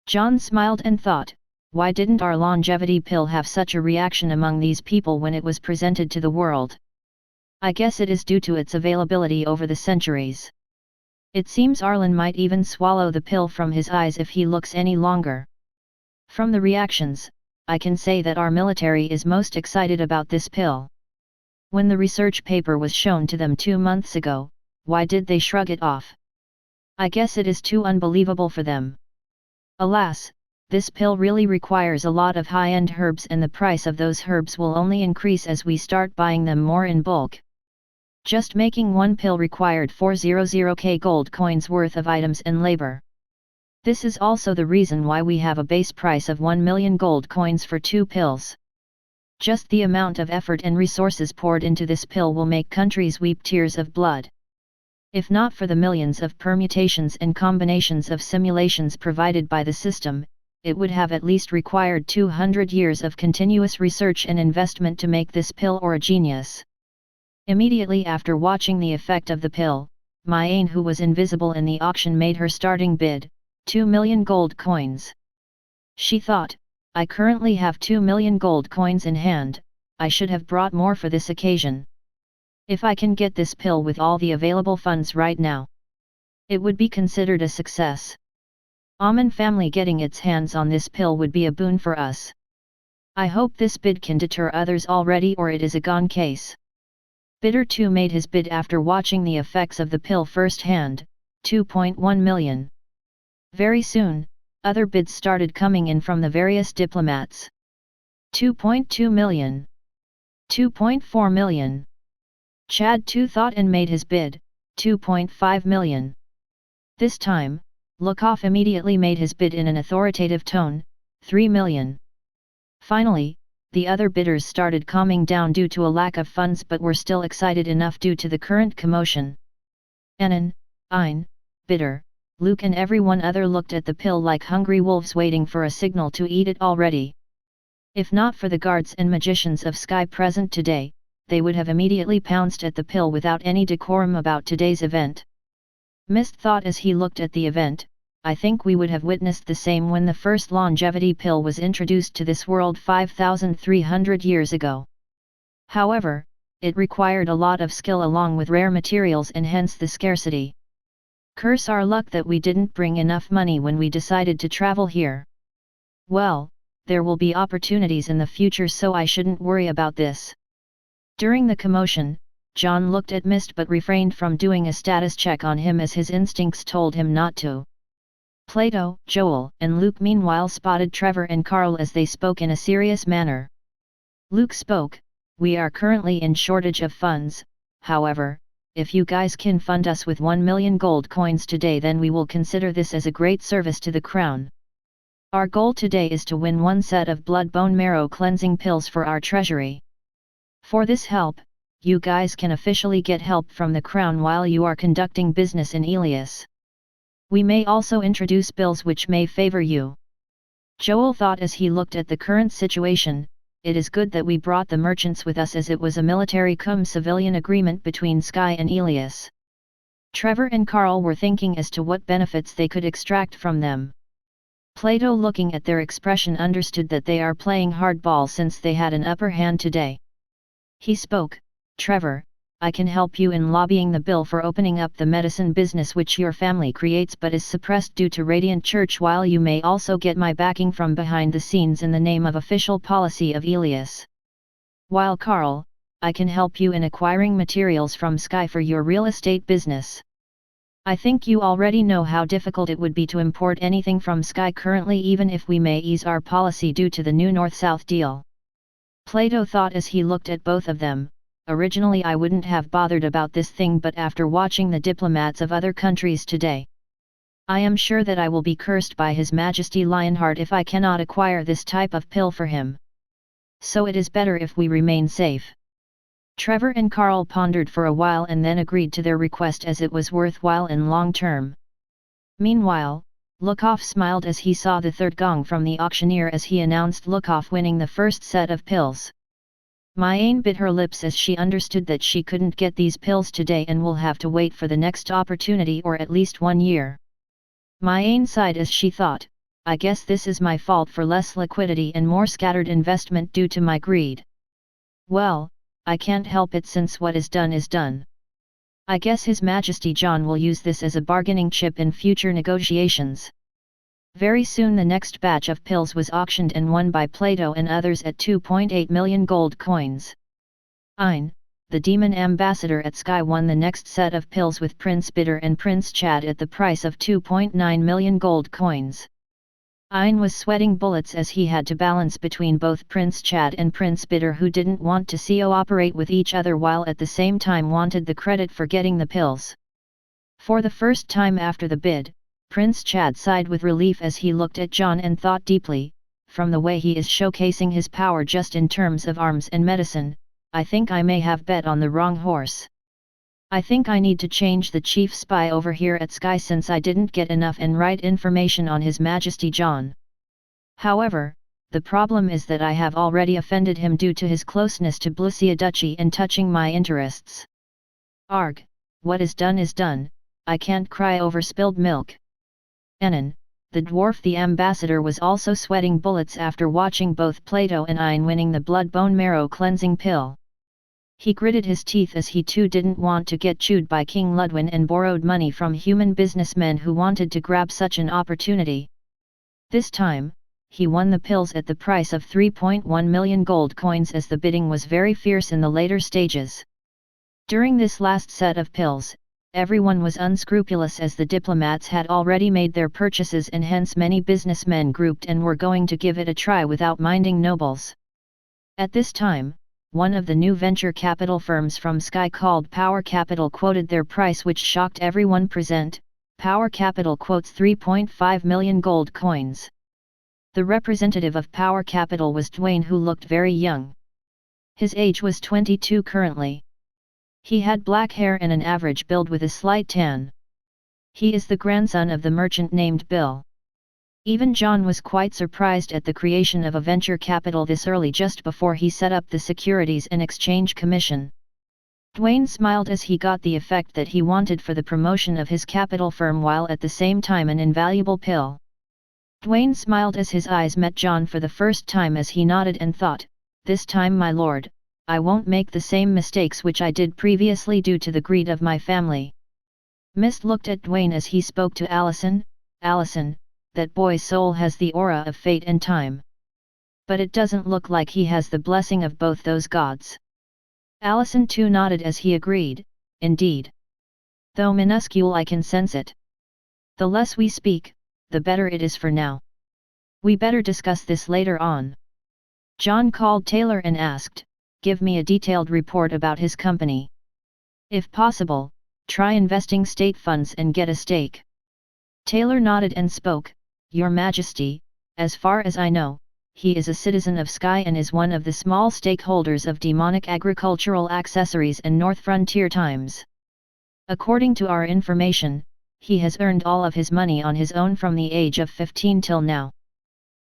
John smiled and thought, why didn't our longevity pill have such a reaction among these people when it was presented to the world? I guess it is due to its availability over the centuries. It seems Arlen might even swallow the pill from his eyes if he looks any longer. From the reactions, I can say that our military is most excited about this pill. When the research paper was shown to them 2 months ago, why did they shrug it off? I guess it is too unbelievable for them. Alas, this pill really requires a lot of high-end herbs, and the price of those herbs will only increase as we start buying them more in bulk. Just making one pill required 400k gold coins worth of items and labor. This is also the reason why we have a base price of 1 million gold coins for 2 pills. Just the amount of effort and resources poured into this pill will make countries weep tears of blood. If not for the millions of permutations and combinations of simulations provided by the system, it would have at least required 200 years of continuous research and investment to make this pill or a genius. Immediately after watching the effect of the pill, Myain, who was invisible in the auction, made her starting bid, 2 million gold coins. She thought, I currently have 2 million gold coins in hand, I should have brought more for this occasion. If I can get this pill with all the available funds right now, it would be considered a success. Aman family getting its hands on this pill would be a boon for us. I hope this bid can deter others already, or it is a gone case. Bidder 2 made his bid after watching the effects of the pill firsthand, 2.1 million. Very soon, other bids started coming in from the various diplomats. 2.2 million. 2.4 million. Chad 2 thought and made his bid, 2.5 million. This time, Lukov immediately made his bid in an authoritative tone, 3 million. Finally, the other bidders started calming down due to a lack of funds, but were still excited enough due to the current commotion. Anan, Ein, Bidder, Luke and everyone other looked at the pill like hungry wolves waiting for a signal to eat it already. If not for the guards and magicians of Sky present today, they would have immediately pounced at the pill without any decorum about today's event. Mist thought as he looked at the event, I think we would have witnessed the same when the first longevity pill was introduced to this world 5,300 years ago. However, it required a lot of skill along with rare materials and hence the scarcity. Curse our luck that we didn't bring enough money when we decided to travel here. Well, there will be opportunities in the future, so I shouldn't worry about this. During the commotion, John looked at Mist but refrained from doing a status check on him as his instincts told him not to. Plato, Joel, and Luke meanwhile spotted Trevor and Carl as they spoke in a serious manner. Luke spoke, "We are currently in shortage of funds, however, if you guys can fund us with 1 million gold coins today, then we will consider this as a great service to the crown. Our goal today is to win one set of blood bone marrow cleansing pills for our treasury. For this help, you guys can officially get help from the crown while you are conducting business in Elias. We may also introduce bills which may favor you." Joel thought as he looked at the current situation, it is good that we brought the merchants with us as it was a military cum civilian agreement between Sky and Elias. Trevor and Carl were thinking as to what benefits they could extract from them. Plato, looking at their expression, understood that they are playing hardball since they had an upper hand today. He spoke, "Trevor, I can help you in lobbying the bill for opening up the medicine business which your family creates but is suppressed due to Radiant Church, while you may also get my backing from behind the scenes in the name of official policy of Elias. While Carl, I can help you in acquiring materials from Sky for your real estate business. I think you already know how difficult it would be to import anything from Sky currently, even if we may ease our policy due to the new North-South deal." Plato thought as he looked at both of them, "Originally I wouldn't have bothered about this thing, but after watching the diplomats of other countries today, I am sure that I will be cursed by His Majesty Lionheart if I cannot acquire this type of pill for him. So it is better if we remain safe." Trevor and Carl pondered for a while and then agreed to their request as it was worthwhile in long term. Meanwhile, Lukov smiled as he saw the third gong from the auctioneer as he announced Lukov winning the first set of pills. Mayane bit her lips as she understood that she couldn't get these pills today and will have to wait for the next opportunity, or at least 1 year. Mayane sighed as she thought, "I guess this is my fault for less liquidity and more scattered investment due to my greed. Well, I can't help it since what is done is done. I guess His Majesty John will use this as a bargaining chip in future negotiations." Very soon the next batch of pills was auctioned and won by Plato and others at 2.8 million gold coins. Ein, the demon ambassador at Sky, won the next set of pills with Prince Bitter and Prince Chad at the price of 2.9 million gold coins. Ein was sweating bullets as he had to balance between both Prince Chad and Prince Bitter, who didn't want to cooperate with each other while at the same time wanted the credit for getting the pills. For the first time after the bid, Prince Chad sighed with relief as he looked at John and thought deeply, "From the way he is showcasing his power just in terms of arms and medicine, I think I may have bet on the wrong horse. I think I need to change the chief spy over here at Sky since I didn't get enough and right information on His Majesty John. However, the problem is that I have already offended him due to his closeness to Blusia Duchy and touching my interests. Arg, what is done, I can't cry over spilled milk." Enon, the dwarf the ambassador, was also sweating bullets after watching both Plato and Ein winning the blood bone marrow cleansing pill. He gritted his teeth as he too didn't want to get chewed by King Ludwin and borrowed money from human businessmen who wanted to grab such an opportunity. This time, he won the pills at the price of 3.1 million gold coins as the bidding was very fierce in the later stages. During this last set of pills, everyone was unscrupulous as the diplomats had already made their purchases and hence many businessmen grouped and were going to give it a try without minding nobles. At this time, one of the new venture capital firms from Sky called Power Capital quoted their price, which shocked everyone present. Power Capital quotes 3.5 million gold coins. The representative of Power Capital was Dwayne, who looked very young. His age was 22 currently. He had black hair and an average build with a slight tan. He is the grandson of the merchant named Bill. Even John was quite surprised at the creation of a venture capital this early, just before he set up the Securities and Exchange Commission. Dwayne smiled as he got the effect that he wanted for the promotion of his capital firm, while at the same time an invaluable pill. Dwayne smiled as his eyes met John for the first time, as he nodded and thought, "This time, my lord, I won't make the same mistakes which I did previously due to the greed of my family." Mist looked at Dwayne as he spoke to Allison. "Allison, that boy's soul has the aura of fate and time. But it doesn't look like he has the blessing of both those gods." Allison too nodded as he agreed, "Indeed. Though minuscule, I can sense it. The less we speak, the better it is for now. We better discuss this later on." John called Taylor and asked, "Give me a detailed report about his company. If possible, try investing state funds and get a stake." Taylor nodded and spoke, "Your Majesty, as far as I know, he is a citizen of Sky and is one of the small stakeholders of Demonic Agricultural Accessories and North Frontier Times. According to our information, he has earned all of his money on his own from the age of 15 till now.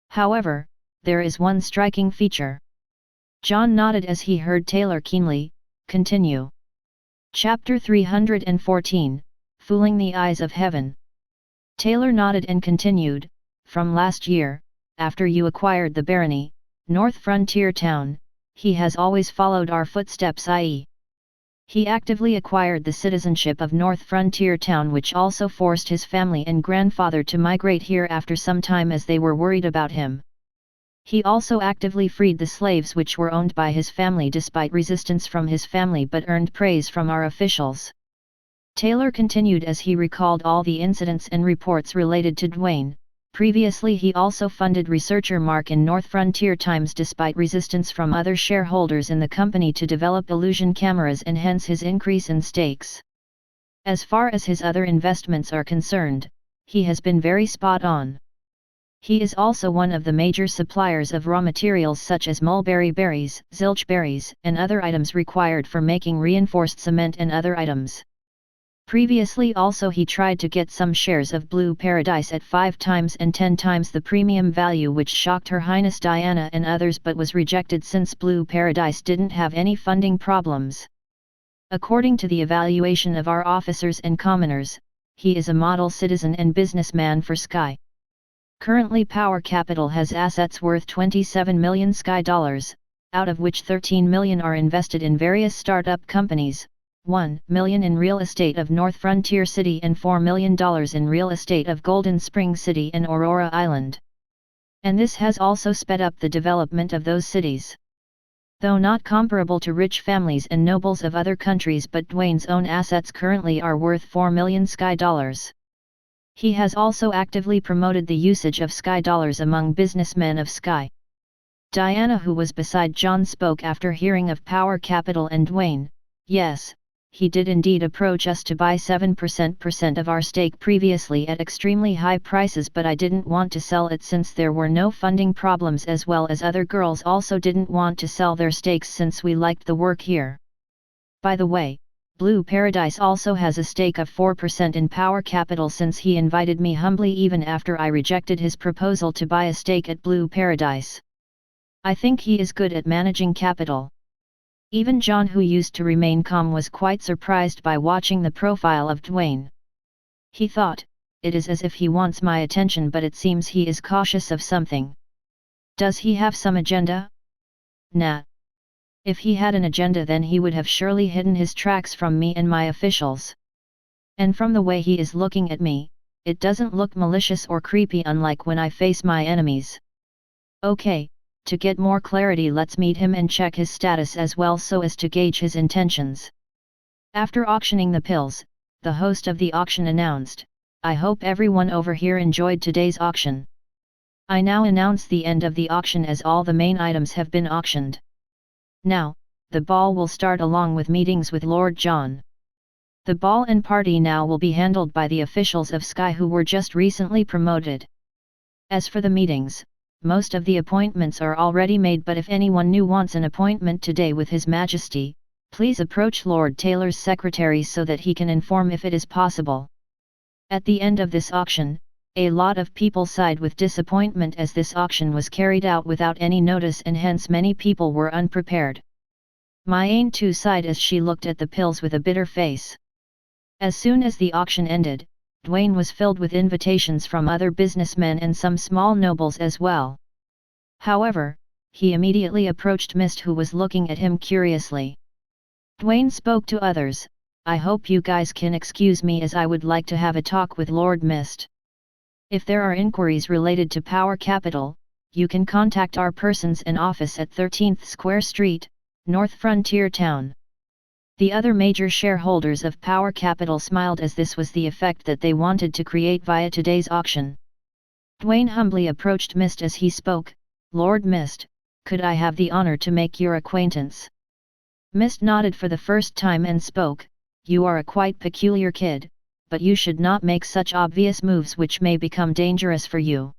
However, there is one striking feature." John nodded as he heard Taylor keenly, "Continue." Chapter 314, Fooling the Eyes of Heaven. Taylor nodded and continued, "From last year, after you acquired the barony, North Frontier Town, he has always followed our footsteps, i.e. he actively acquired the citizenship of North Frontier Town, which also forced his family and grandfather to migrate here after some time as they were worried about him. He also actively freed the slaves which were owned by his family despite resistance from his family, but earned praise from our officials." Taylor continued as he recalled all the incidents and reports related to Dwayne. Previously he also funded researcher Mark in North Frontier Times despite resistance from other shareholders in the company to develop illusion cameras, and hence his increase in stakes. As far as his other investments are concerned, he has been very spot on. He is also one of the major suppliers of raw materials such as mulberry berries, zilch berries, and other items required for making reinforced cement and other items. Previously also he tried to get some shares of Blue Paradise at 5 times and 10 times the premium value, which shocked Her Highness Diana and others, but was rejected since Blue Paradise didn't have any funding problems. According to the evaluation of our officers and commoners, he is a model citizen and businessman for Sky. Currently Power Capital has assets worth 27 million Sky dollars, out of which 13 million are invested in various startup companies, 1 million in real estate of North Frontier City and $4 million in real estate of Golden Spring City and Aurora Island. And this has also sped up the development of those cities. Though not comparable to rich families and nobles of other countries, but Dwayne's own assets currently are worth 4 million Sky dollars. He has also actively promoted the usage of Sky dollars among businessmen of Sky. Diana, who was beside John, spoke after hearing of Power Capital and Dwayne. "Yes, he did indeed approach us to buy 7% of our stake previously at extremely high prices, but I didn't want to sell it since there were no funding problems, as well as other girls also didn't want to sell their stakes since we liked the work here. By the way, Blue Paradise also has a stake of 4% in Power Capital since he invited me humbly even after I rejected his proposal to buy a stake at Blue Paradise. I think he is good at managing capital." Even John, who used to remain calm, was quite surprised by watching the profile of Dwayne. He thought, "It is as if he wants my attention, but it seems he is cautious of something. Does he have some agenda? Nah. If he had an agenda, then he would have surely hidden his tracks from me and my officials. And from the way he is looking at me, it doesn't look malicious or creepy, unlike when I face my enemies. Okay. To get more clarity, let's meet him and check his status as well so as to gauge his intentions." After auctioning the pills, the host of the auction announced, "I hope everyone over here enjoyed today's auction. I now announce the end of the auction as all the main items have been auctioned. Now, the ball will start along with meetings with Lord John. The ball and party now will be handled by the officials of Sky who were just recently promoted. As for the meetings, most of the appointments are already made, but if anyone new wants an appointment today with His Majesty, please approach Lord Taylor's secretary so that he can inform if it is possible." At the end of this auction, a lot of people sighed with disappointment as this auction was carried out without any notice and hence many people were unprepared. My aunt too sighed as she looked at the pills with a bitter face. As soon as the auction ended, Dwayne was filled with invitations from other businessmen and some small nobles as well. However, he immediately approached Mist, who was looking at him curiously. Dwayne spoke to others, "I hope you guys can excuse me as I would like to have a talk with Lord Mist. If there are inquiries related to Power Capital, you can contact our persons and office at 13th Square Street, North Frontier Town." The other major shareholders of Power Capital smiled as this was the effect that they wanted to create via today's auction. Dwayne humbly approached Mist as he spoke, "Lord Mist, could I have the honor to make your acquaintance?" Mist nodded for the first time and spoke, "You are a quite peculiar kid, but you should not make such obvious moves which may become dangerous for you.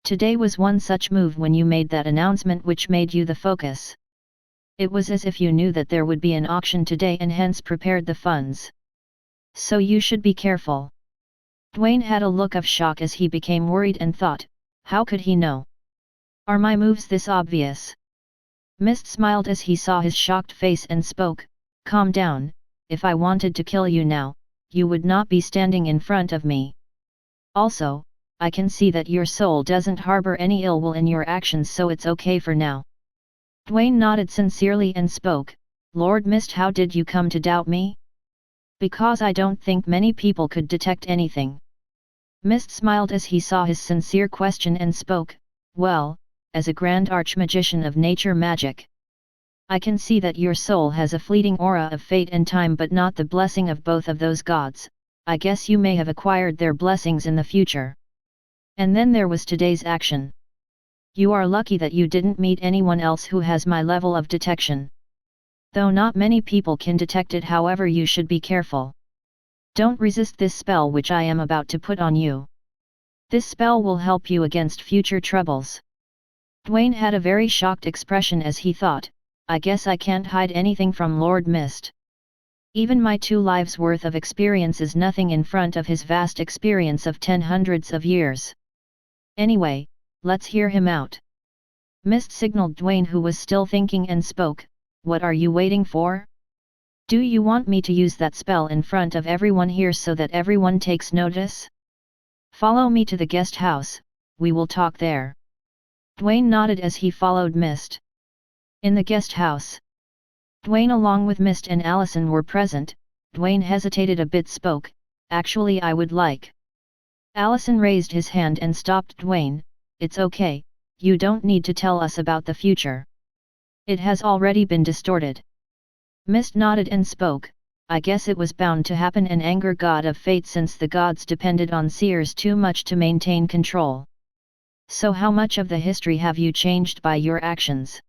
Today was one such move when you made that announcement which made you the focus. It was as if you knew that there would be an auction today and hence prepared the funds. So you should be careful." Dwayne had a look of shock as he became worried and thought, how could he know? Are my moves this obvious? Mist smiled as he saw his shocked face and spoke, "Calm down, if I wanted to kill you now, you would not be standing in front of me. Also, I can see that your soul doesn't harbor any ill will in your actions, so it's okay for now." Dwayne nodded sincerely and spoke, "Lord Mist, how did you come to doubt me?" "Because I don't think many people could detect anything." Mist smiled as he saw his sincere question and spoke, "Well, as a grand archmagician of nature magic, I can see that your soul has a fleeting aura of fate and time but not the blessing of both of those gods. I guess you may have acquired their blessings in the future. And then there was today's action. You are lucky that you didn't meet anyone else who has my level of detection. Though not many people can detect it, however you should be careful. Don't resist this spell which I am about to put on you. This spell will help you against future troubles." Dwayne had a very shocked expression as he thought, "I guess I can't hide anything from Lord Mist. Even my 2 lives' worth of experience is nothing in front of his vast experience of 10 hundreds of years. Anyway, let's hear him out." Mist signaled Dwayne, who was still thinking, and spoke, "What are you waiting for? Do you want me to use that spell in front of everyone here so that everyone takes notice? Follow me to the guest house, we will talk there." Dwayne nodded as he followed Mist. In the guest house, Dwayne along with Mist and Allison were present. Dwayne hesitated a bit, spoke, "Actually I would like." Allison raised his hand and stopped Dwayne, "It's okay, you don't need to tell us about the future. It has already been distorted." Mist nodded and spoke, "I guess it was bound to happen and anger God of fate since the gods depended on seers too much to maintain control. So how much of the history have you changed by your actions?"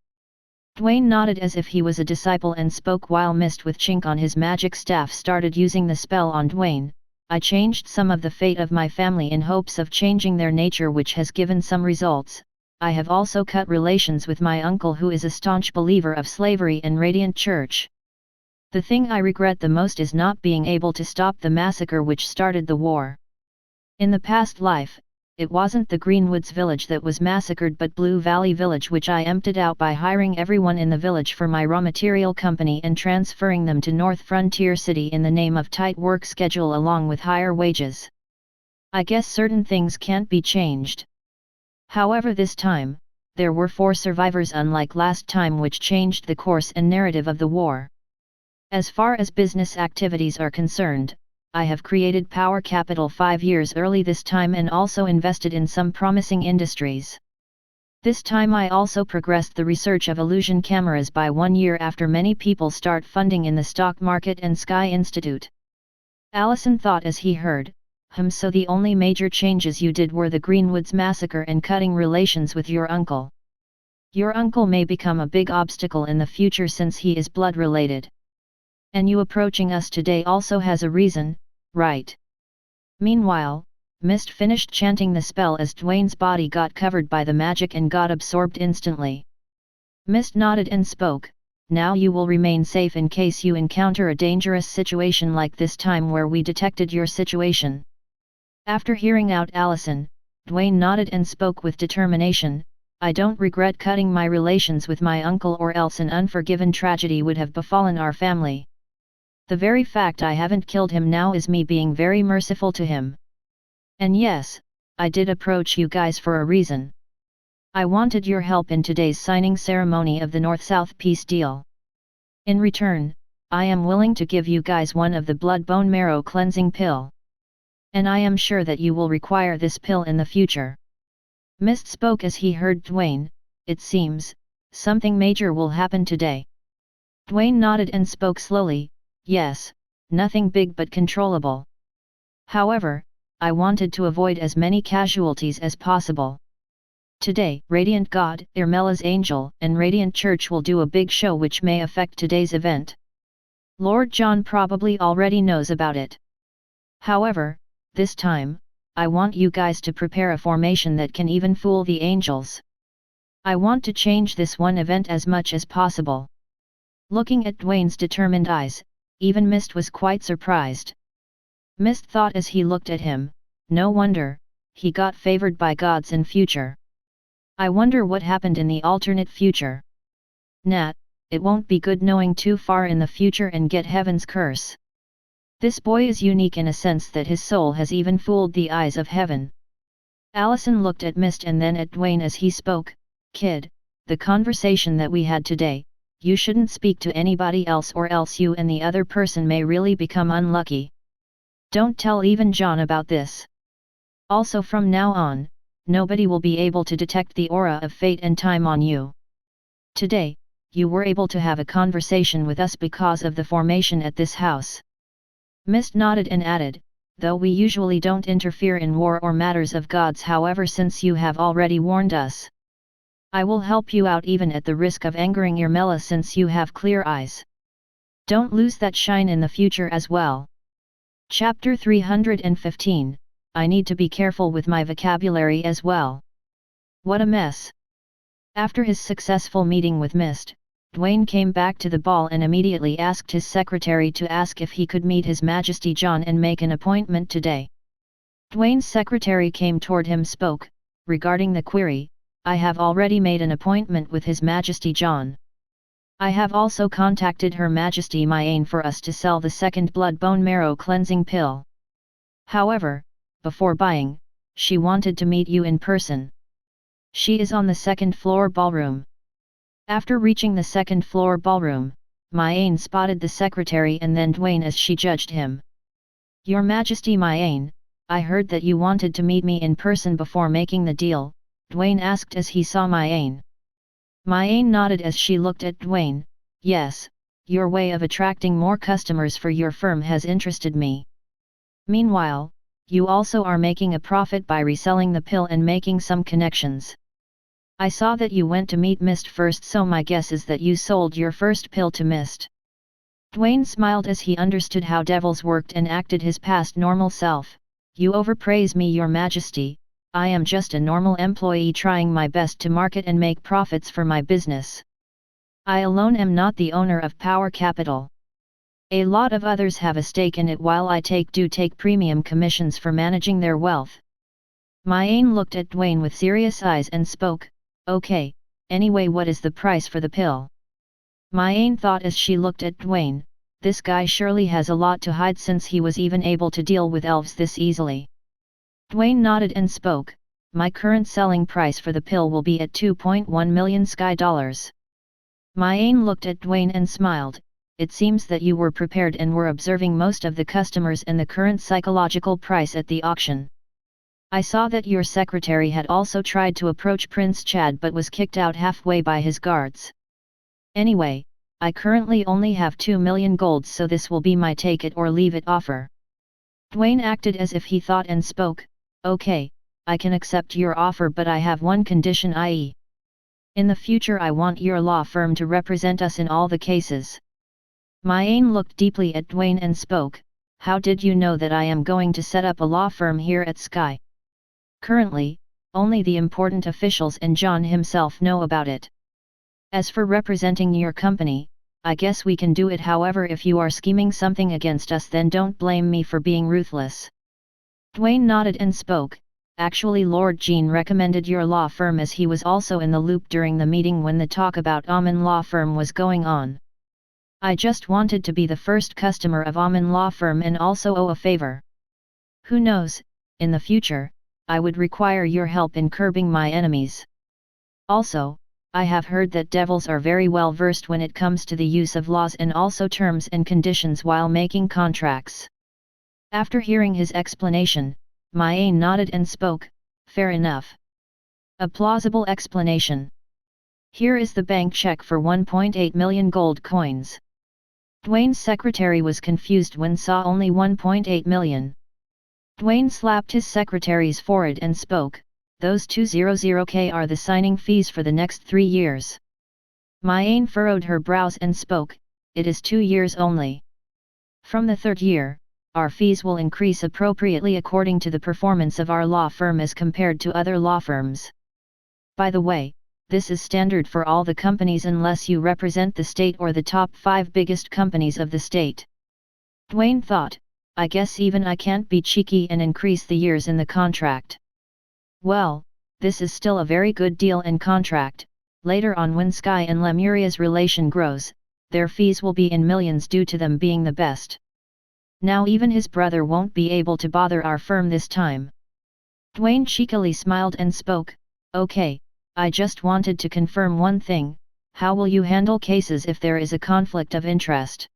Dwayne nodded as if he was a disciple and spoke while Mist with Chink on his magic staff started using the spell on Dwayne, "I changed some of the fate of my family in hopes of changing their nature, which has given some results. I have also cut relations with my uncle, who is a staunch believer of slavery and Radiant Church. The thing I regret the most is not being able to stop the massacre which started the war. In the past life, it wasn't the Greenwoods village that was massacred but Blue Valley village, which I emptied out by hiring everyone in the village for my raw material company and transferring them to North Frontier City in the name of tight work schedule along with higher wages. I guess certain things can't be changed. However, this time, there were 4 survivors unlike last time, which changed the course and narrative of the war. As far as business activities are concerned, I have created Power Capital 5 years early this time and also invested in some promising industries. This time I also progressed the research of illusion cameras by 1 year after many people start funding in the stock market and Sky Institute." Allison thought as he heard, So the only major changes you did were the Greenwoods massacre and cutting relations with your uncle. Your uncle may become a big obstacle in the future since he is blood related. And you approaching us today also has a reason, right?" Meanwhile, Mist finished chanting the spell as Dwayne's body got covered by the magic and got absorbed instantly. Mist nodded and spoke, "Now you will remain safe in case you encounter a dangerous situation like this time where we detected your situation. After hearing out Allison, Dwayne nodded and spoke with determination, I don't regret cutting my relations with my uncle, or else an unforgiven tragedy would have befallen our family. The very fact I haven't killed him now is me being very merciful to him. And yes, I did approach you guys for a reason. I wanted your help in today's signing ceremony of the North-South peace deal. In return, I am willing to give you guys one of the blood bone marrow cleansing pill. And I am sure that you will require this pill in the future. Mist spoke as he heard Dwayne, it seems, something major will happen today. Dwayne nodded and spoke slowly, yes, nothing big but controllable. However, I wanted to avoid as many casualties as possible. Today, Radiant God, Irmela's angel, and Radiant Church will do a big show which may affect today's event. Lord John probably already knows about it. However, this time, I want you guys to prepare a formation that can even fool the angels. I want to change this one event as much as possible. Looking at Dwayne's determined eyes, even Mist was quite surprised. Mist thought as he looked at him, no wonder, he got favored by gods in future. I wonder what happened in the alternate future. Nat, it won't be good knowing too far in the future and get heaven's curse. This boy is unique in a sense that his soul has even fooled the eyes of heaven. Allison looked at Mist and then at Dwayne as he spoke, Kid, the conversation that we had today, you shouldn't speak to anybody else or else you and the other person may really become unlucky. Don't tell even John about this. Also from now on, nobody will be able to detect the aura of fate and time on you. Today, you were able to have a conversation with us because of the formation at this house. Mist nodded and added, though we usually don't interfere in war or matters of gods, however since you have already warned us, I will help you out even at the risk of angering Irmela since you have clear eyes. Don't lose that shine in the future as well. Chapter 315, I need to be careful with my vocabulary as well. What a mess. After his successful meeting with Mist, Dwayne came back to the ball and immediately asked his secretary to ask if he could meet His Majesty John and make an appointment today. Dwayne's secretary came toward him spoke, regarding the query, I have already made an appointment with His Majesty John. I have also contacted Her Majesty Mayane for us to sell the second blood bone marrow cleansing pill. However, before buying, she wanted to meet you in person. She is on the second floor ballroom. After reaching the second floor ballroom, Mayane spotted the secretary and then Dwayne as she judged him. Your Majesty Mayane, I heard that you wanted to meet me in person before making the deal, Dwayne asked as he saw Mayane. Mayane nodded as she looked at Dwayne, yes, your way of attracting more customers for your firm has interested me. Meanwhile, you also are making a profit by reselling the pill and making some connections. I saw that you went to meet Mist first, so my guess is that you sold your first pill to Mist. Dwayne smiled as he understood how devils worked and acted his past normal self. You overpraise me, Your Majesty, I am just a normal employee trying my best to market and make profits for my business. I alone am not the owner of Power Capital. A lot of others have a stake in it while I take premium commissions for managing their wealth. Mayane looked at Dwayne with serious eyes and spoke, okay, anyway what is the price for the pill? Mayane thought as she looked at Dwayne, this guy surely has a lot to hide since he was even able to deal with elves this easily. Dwayne nodded and spoke, my current selling price for the pill will be at 2.1 million sky dollars. Mayane looked at Dwayne and smiled, it seems that you were prepared and were observing most of the customers and the current psychological price at the auction. I saw that your secretary had also tried to approach Prince Chad but was kicked out halfway by his guards. Anyway, I currently only have 2 million gold, so this will be my take it or leave it offer. Dwayne acted as if he thought and spoke, okay, I can accept your offer but I have one condition, i.e. in the future I want your law firm to represent us in all the cases. Mayane looked deeply at Dwayne and spoke, how did you know that I am going to set up a law firm here at Sky? Currently, only the important officials and John himself know about it. As for representing your company, I guess we can do it, however if you are scheming something against us then don't blame me for being ruthless. Dwayne nodded and spoke. Actually, Lord Jean recommended your law firm as he was also in the loop during the meeting when the talk about Amin Law Firm was going on. I just wanted to be the first customer of Amin Law Firm and also owe a favor. Who knows, in the future, I would require your help in curbing my enemies. Also, I have heard that devils are very well versed when it comes to the use of laws and also terms and conditions while making contracts. After hearing his explanation, Myain nodded and spoke, fair enough. A plausible explanation. Here is the bank check for 1.8 million gold coins. Dwayne's secretary was confused when saw only 1.8 million. Dwayne slapped his secretary's forehead and spoke, those 200k are the signing fees for the next 3 years. Myain furrowed her brows and spoke, it is 2 years only. From the 3rd year, our fees will increase appropriately according to the performance of our law firm as compared to other law firms. By the way, this is standard for all the companies unless you represent the state or the top 5 biggest companies of the state. Dwayne thought, I guess even I can't be cheeky and increase the years in the contract. Well, this is still a very good deal and contract. Later on when Sky and Lemuria's relation grows, their fees will be in millions due to them being the best. Now even his brother won't be able to bother our firm this time. Dwayne cheekily smiled and spoke, okay, I just wanted to confirm one thing, how will you handle cases if there is a conflict of interest?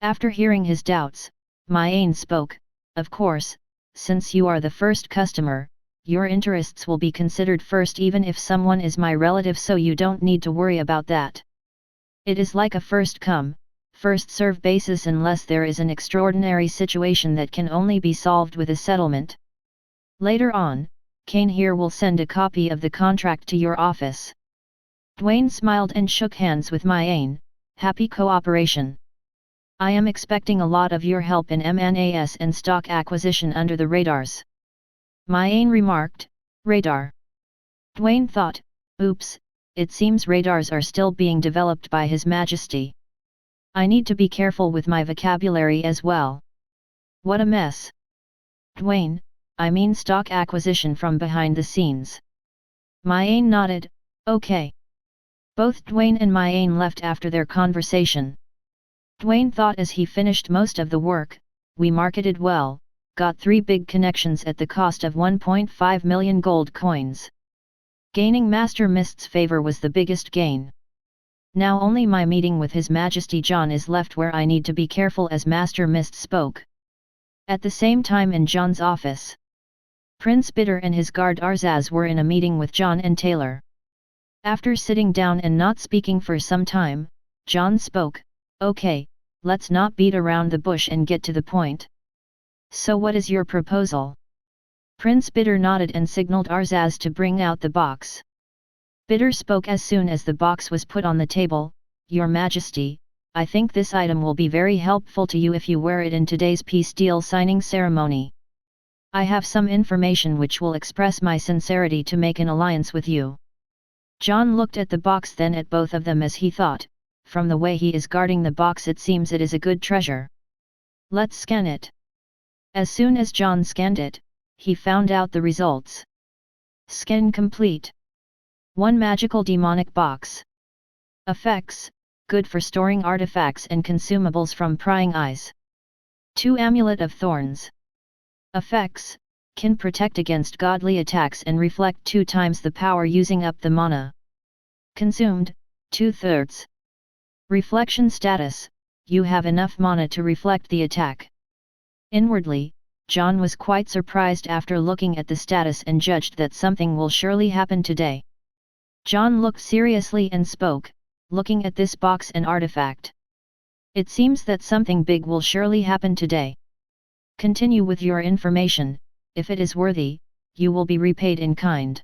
After hearing his doubts, Myain spoke, of course, since you are the first customer, your interests will be considered first even if someone is my relative, so you don't need to worry about that. It is like a first come, first serve basis unless there is an extraordinary situation that can only be solved with a settlement. Later on, Kane here will send a copy of the contract to your office. Dwayne smiled and shook hands with Myain, happy cooperation. I am expecting a lot of your help in M&As and stock acquisition under the radars. Myain remarked, radar. Dwayne thought, oops, it seems radars are still being developed by His Majesty. I need to be careful with my vocabulary as well. What a mess. Dwayne, I mean stock acquisition from behind the scenes. Myain nodded, okay. Both Dwayne and Myain left after their conversation. Dwayne thought as he finished most of the work, we marketed well, got 3 big connections at the cost of 1.5 million gold coins. Gaining Master Mist's favor was the biggest gain. Now only my meeting with His Majesty John is left where I need to be careful, as Master Mist spoke. At the same time in John's office, Prince Bitter and his guard Arzaz were in a meeting with John and Taylor. After sitting down and not speaking for some time, John spoke, okay, let's not beat around the bush and get to the point. So what is your proposal? Prince Bitter nodded and signaled Arzaz to bring out the box. Bitter spoke as soon as the box was put on the table, Your Majesty, I think this item will be very helpful to you if you wear it in today's peace deal signing ceremony. I have some information which will express my sincerity to make an alliance with you. John looked at the box, then at both of them, as he thought, from the way he is guarding the box it seems it is a good treasure. Let's scan it. As soon as John scanned it, he found out the results. Scan complete. 1 magical demonic box. Effects, good for storing artifacts and consumables from prying eyes. 2 Amulet of Thorns. Effects, can protect against godly attacks and reflect 2 times the power using up the mana. Consumed, 2/3. Reflection status, you have enough mana to reflect the attack. Inwardly, John was quite surprised after looking at the status and judged that something will surely happen today. John looked seriously and spoke, looking at this box and artifact. It seems that something big will surely happen today. Continue with your information, if it is worthy, you will be repaid in kind.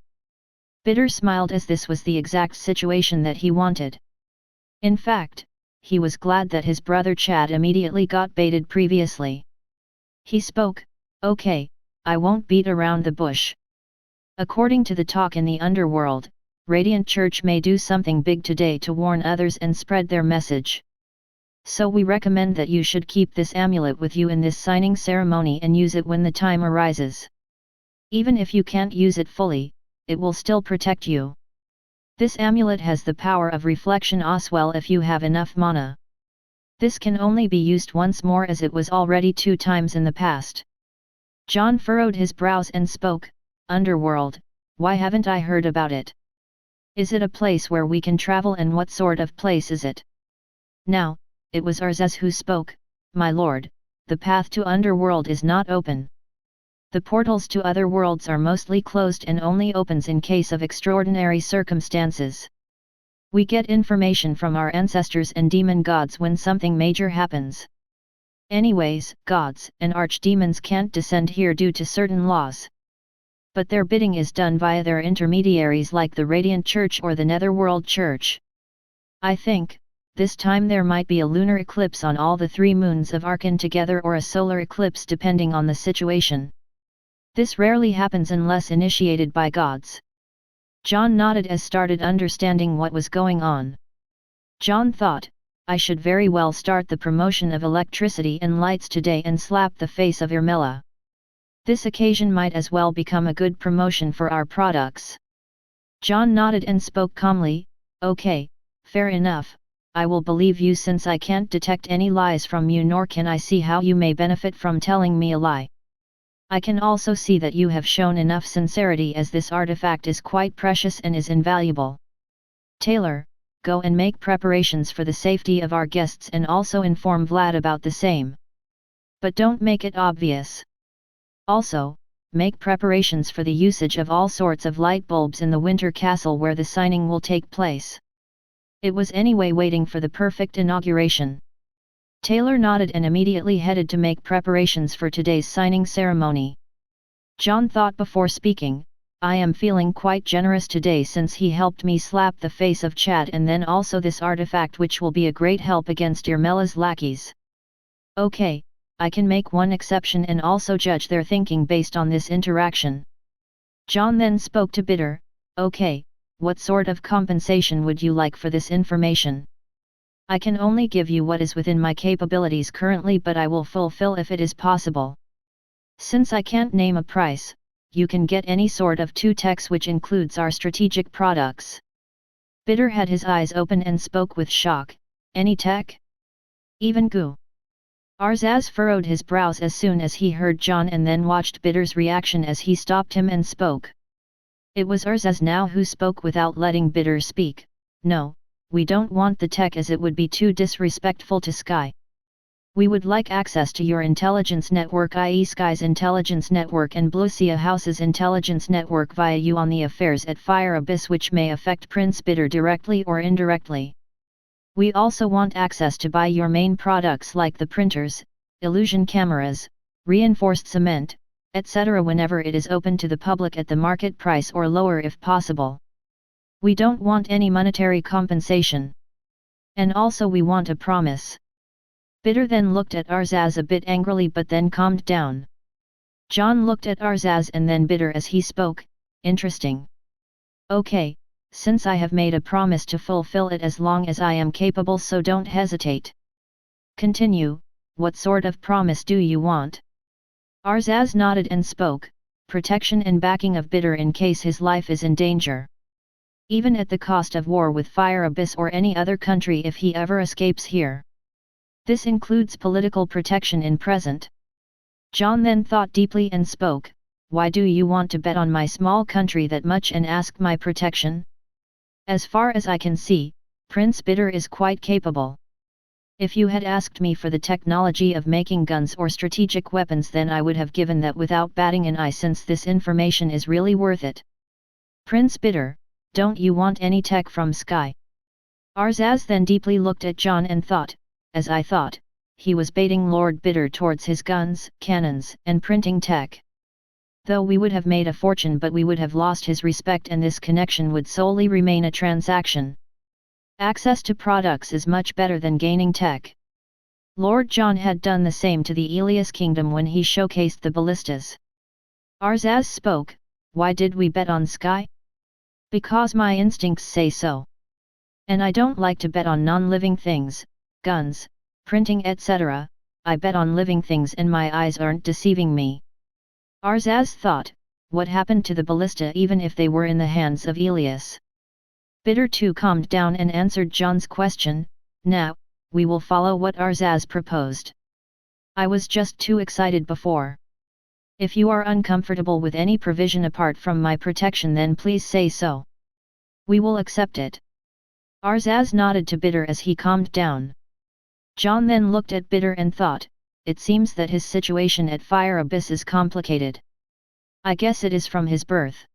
Bitter smiled as this was the exact situation that he wanted. In fact, he was glad that his brother Chad immediately got baited previously. He spoke, okay, I won't beat around the bush. According to the talk in the underworld, Radiant Church may do something big today to warn others and spread their message. So we recommend that you should keep this amulet with you in this signing ceremony and use it when the time arises. Even if you can't use it fully, it will still protect you. This amulet has the power of reflection as well if you have enough mana. This can only be used once more as it was already 2 times in the past. John furrowed his brows and spoke, Underworld, why haven't I heard about it? Is it a place where we can travel and what sort of place is it? Now, it was Arzaz who spoke, My lord, the path to Underworld is not open. The portals to other worlds are mostly closed and only opens in case of extraordinary circumstances. We get information from our ancestors and demon gods when something major happens. Anyways, gods and archdemons can't descend here due to certain laws. But their bidding is done via their intermediaries like the Radiant Church or the Netherworld Church. I think, this time there might be a lunar eclipse on all the 3 moons of Arkan together or a solar eclipse depending on the situation. This rarely happens unless initiated by gods. John nodded as started understanding what was going on. John thought, I should very well start the promotion of electricity and lights today and slap the face of Irmela. This occasion might as well become a good promotion for our products. John nodded and spoke calmly, Okay, fair enough, I will believe you since I can't detect any lies from you nor can I see how you may benefit from telling me a lie. I can also see that you have shown enough sincerity as this artifact is quite precious and is invaluable. Taylor, go and make preparations for the safety of our guests and also inform Vlad about the same. But don't make it obvious. Also, make preparations for the usage of all sorts of light bulbs in the winter castle where the signing will take place. It was anyway waiting for the perfect inauguration. Taylor nodded and immediately headed to make preparations for today's signing ceremony. John thought before speaking, I am feeling quite generous today since he helped me slap the face of Chad and then also this artifact which will be a great help against Irmela's lackeys. Okay, I can make one exception and also judge their thinking based on this interaction. John then spoke to Bitter, Okay, what sort of compensation would you like for this information? I can only give you what is within my capabilities currently but I will fulfill if it is possible. Since I can't name a price, you can get any sort of 2 techs which includes our strategic products. Bitter had his eyes open and spoke with shock, Any tech? Even goo? Arzaz furrowed his brows as soon as he heard John and then watched Bitter's reaction as he stopped him and spoke. It was Arzaz now who spoke without letting Bitter speak, No, we don't want the tech as it would be too disrespectful to Sky. We would like access to your intelligence network i.e. Sky's intelligence network and Blucia House's intelligence network via you on the affairs at Fire Abyss which may affect Prince Bitter directly or indirectly. We also want access to buy your main products like the printers, illusion cameras, reinforced cement, etc. whenever it is open to the public at the market price or lower if possible. We don't want any monetary compensation. And also we want a promise. Bitter then looked at Arzaz a bit angrily but then calmed down. John looked at Arzaz and then Bitter as he spoke, Interesting. Okay, since I have made a promise to fulfill it as long as I am capable so don't hesitate. Continue, what sort of promise do you want? Arzaz nodded and spoke, protection and backing of Bitter in case his life is in danger. Even at the cost of war with Fire Abyss or any other country if he ever escapes here. This includes political protection in present. John then thought deeply and spoke, Why do you want to bet on my small country that much and ask my protection? As far as I can see, Prince Bitter is quite capable. If you had asked me for the technology of making guns or strategic weapons then I would have given that without batting an eye since this information is really worth it. Prince Bitter, don't you want any tech from Sky? Arzaz then deeply looked at John and thought, as I thought, he was baiting Lord Bitter towards his guns, cannons, and printing tech. Though we would have made a fortune but we would have lost his respect and this connection would solely remain a transaction. Access to products is much better than gaining tech. Lord John had done the same to the Elias Kingdom when he showcased the ballistas. Arzaz spoke, Why did we bet on Sky? Because my instincts say so. And I don't like to bet on non-living things, guns, printing etc., I bet on living things and my eyes aren't deceiving me. Arzaz thought, what happened to the ballista even if they were in the hands of Elias? Bitter too calmed down and answered John's question, now, we will follow what Arzaz proposed. I was just too excited before. If you are uncomfortable with any provision apart from my protection then please say so. We will accept it. Arzaz nodded to Bitter as he calmed down. John then looked at Bitter and thought, it seems that his situation at Fire Abyss is complicated. I guess it is from his birth.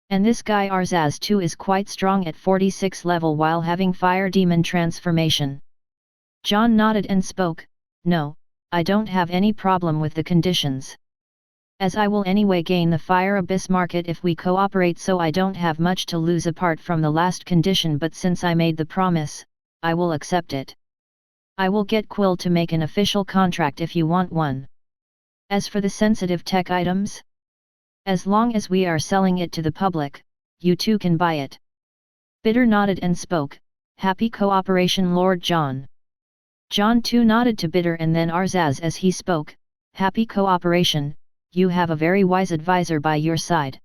And this guy Arzaz too is quite strong at 46 level while having Fire Demon transformation. John nodded and spoke, no, I don't have any problem with the conditions. As I will anyway gain the Fire Abyss market if we cooperate, so I don't have much to lose apart from the last condition, but since I made the promise, I will accept it. I will get Quill to make an official contract if you want one. As for the sensitive tech items, as long as we are selling it to the public, you too can buy it. Bitter nodded and spoke, happy cooperation Lord John. John too nodded to Bitter and then Arzaz as he spoke, happy cooperation, you have a very wise advisor by your side.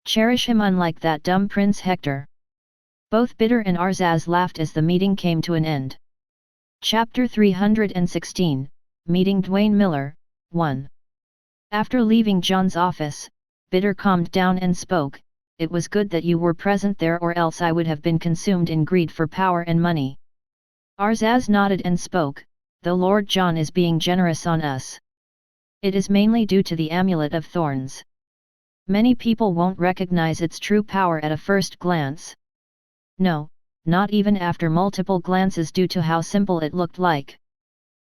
Cherish him unlike that dumb Prince Hector. Both Bitter and Arzaz laughed as the meeting came to an end. Chapter 316, Meeting Dwayne Miller, 1. After leaving John's office, Bitter calmed down and spoke, it was good that you were present there or else I would have been consumed in greed for power and money. Arzaz nodded and spoke, though Lord John is being generous on us. It is mainly due to the Amulet of Thorns. Many people won't recognize its true power at a first glance. No, not even after multiple glances due to how simple it looked like.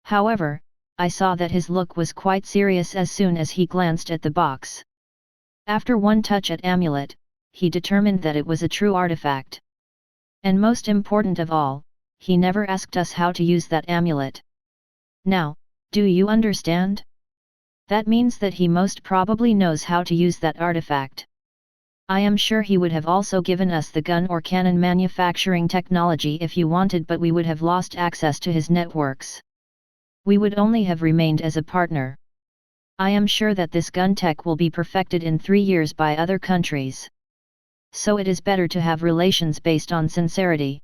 However, I saw that his look was quite serious as soon as he glanced at the box. After one touch at Amulet, he determined that it was a true artifact. And most important of all, he never asked us how to use that amulet. Now, do you understand? That means that he most probably knows how to use that artifact. I am sure he would have also given us the gun or cannon manufacturing technology if you wanted, but we would have lost access to his networks. We would only have remained as a partner. I am sure that this gun tech will be perfected in 3 years by other countries. So it is better to have relations based on sincerity.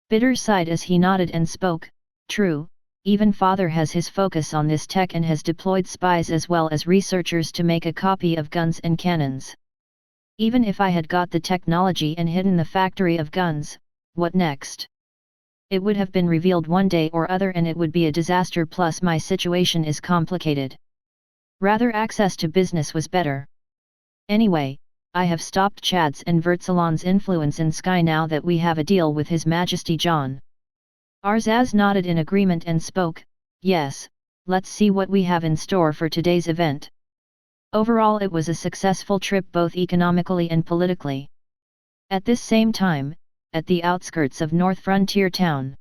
Bitter sighed as he nodded and spoke, true. Even Father has his focus on this tech and has deployed spies as well as researchers to make a copy of guns and cannons. Even if I had got the technology and hidden the factory of guns, what next? It would have been revealed one day or other and it would be a disaster, plus my situation is complicated. Rather access to business was better. Anyway, I have stopped Chad's and Vertsalon's influence in Sky now that we have a deal with His Majesty John. Arzaz nodded in agreement and spoke, yes, let's see what we have in store for today's event. Overall it was a successful trip both economically and politically. At this same time, at the outskirts of North Frontier Town,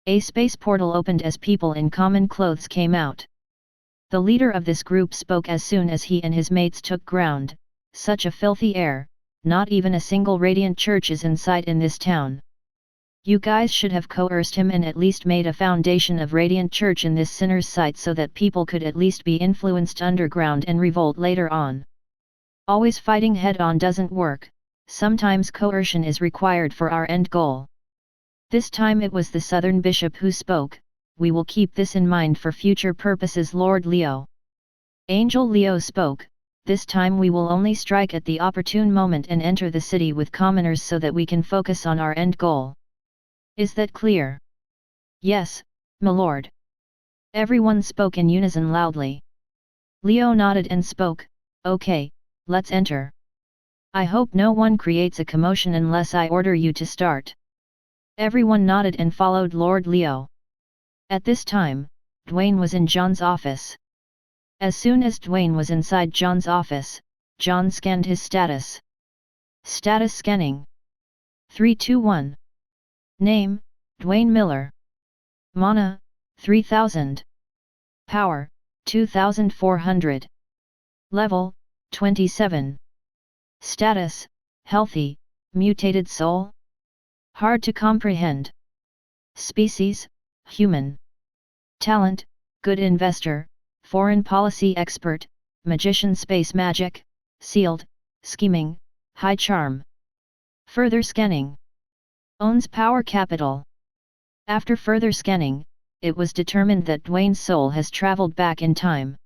a space portal opened as people in common clothes came out. The leader of this group spoke as soon as he and his mates took ground, such a filthy air, not even a single radiant church is in sight in this town. You guys should have coerced him and at least made a foundation of Radiant Church in this sinner's site so that people could at least be influenced underground and revolt later on. Always fighting head-on doesn't work, sometimes coercion is required for our end goal. This time it was the Southern Bishop who spoke, we will keep this in mind for future purposes Lord Leo. Angel Leo spoke, this time we will only strike at the opportune moment and enter the city with commoners so that we can focus on our end goal. Is that clear? Yes, my lord. Everyone spoke in unison loudly. Leo nodded and spoke, okay, let's enter. I hope no one creates a commotion unless I order you to start. Everyone nodded and followed Lord Leo. At this time, Dwayne was in John's office. As soon as Dwayne was inside John's office, John scanned his status. Status scanning. 321. Name, Dwayne Miller. Mana, 3000. Power, 2400. Level, 27. Status, healthy, mutated soul. Hard to comprehend. Species, human. Talent, good investor, foreign policy expert, magician space magic, sealed, scheming, high charm. Further scanning. Owns power capital. After further scanning, it was determined that Dwayne's soul has traveled back in time.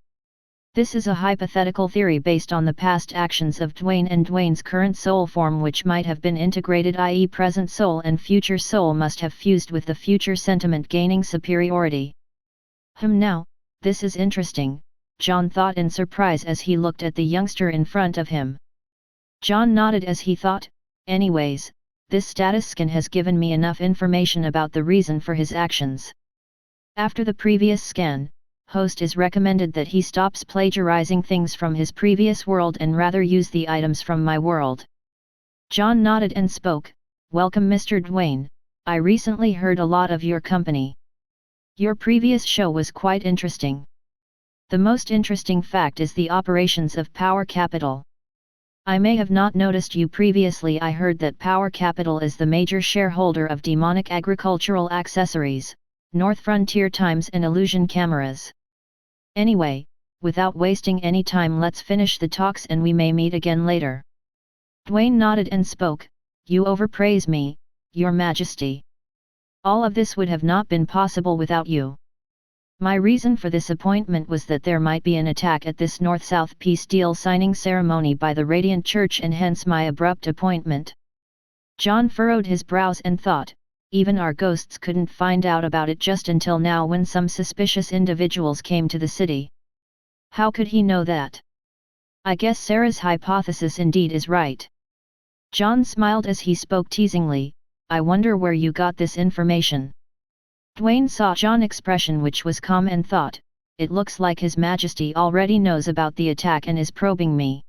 This is a hypothetical theory based on the past actions of Dwayne and Dwayne's current soul form, which might have been integrated, i.e. present soul and future soul must have fused with the future sentiment, gaining superiority. Now, this is interesting, John thought in surprise as he looked at the youngster in front of him. John nodded as he thought, anyways, this status scan has given me enough information about the reason for his actions. After the previous scan, host is recommended that he stops plagiarizing things from his previous world and rather use the items from my world. John nodded and spoke, welcome Mr. Dwayne, I recently heard a lot of your company. Your previous show was quite interesting. The most interesting fact is the operations of Power Capital. I may have not noticed you previously. I heard that Power Capital is the major shareholder of Demonic Agricultural Accessories, North Frontier Times and Illusion Cameras. Anyway, without wasting any time, let's finish the talks and we may meet again later. Dwayne nodded and spoke, you overpraise me, Your Majesty. All of this would have not been possible without you. My reason for this appointment was that there might be an attack at this North-South peace deal signing ceremony by the Radiant Church, and hence my abrupt appointment. John furrowed his brows and thought, even our ghosts couldn't find out about it just until now when some suspicious individuals came to the city. How could he know that? I guess Sarah's hypothesis indeed is right. John smiled as he spoke teasingly, I wonder where you got this information. Dwayne saw John's expression, which was calm, and thought, it looks like His Majesty already knows about the attack and is probing me.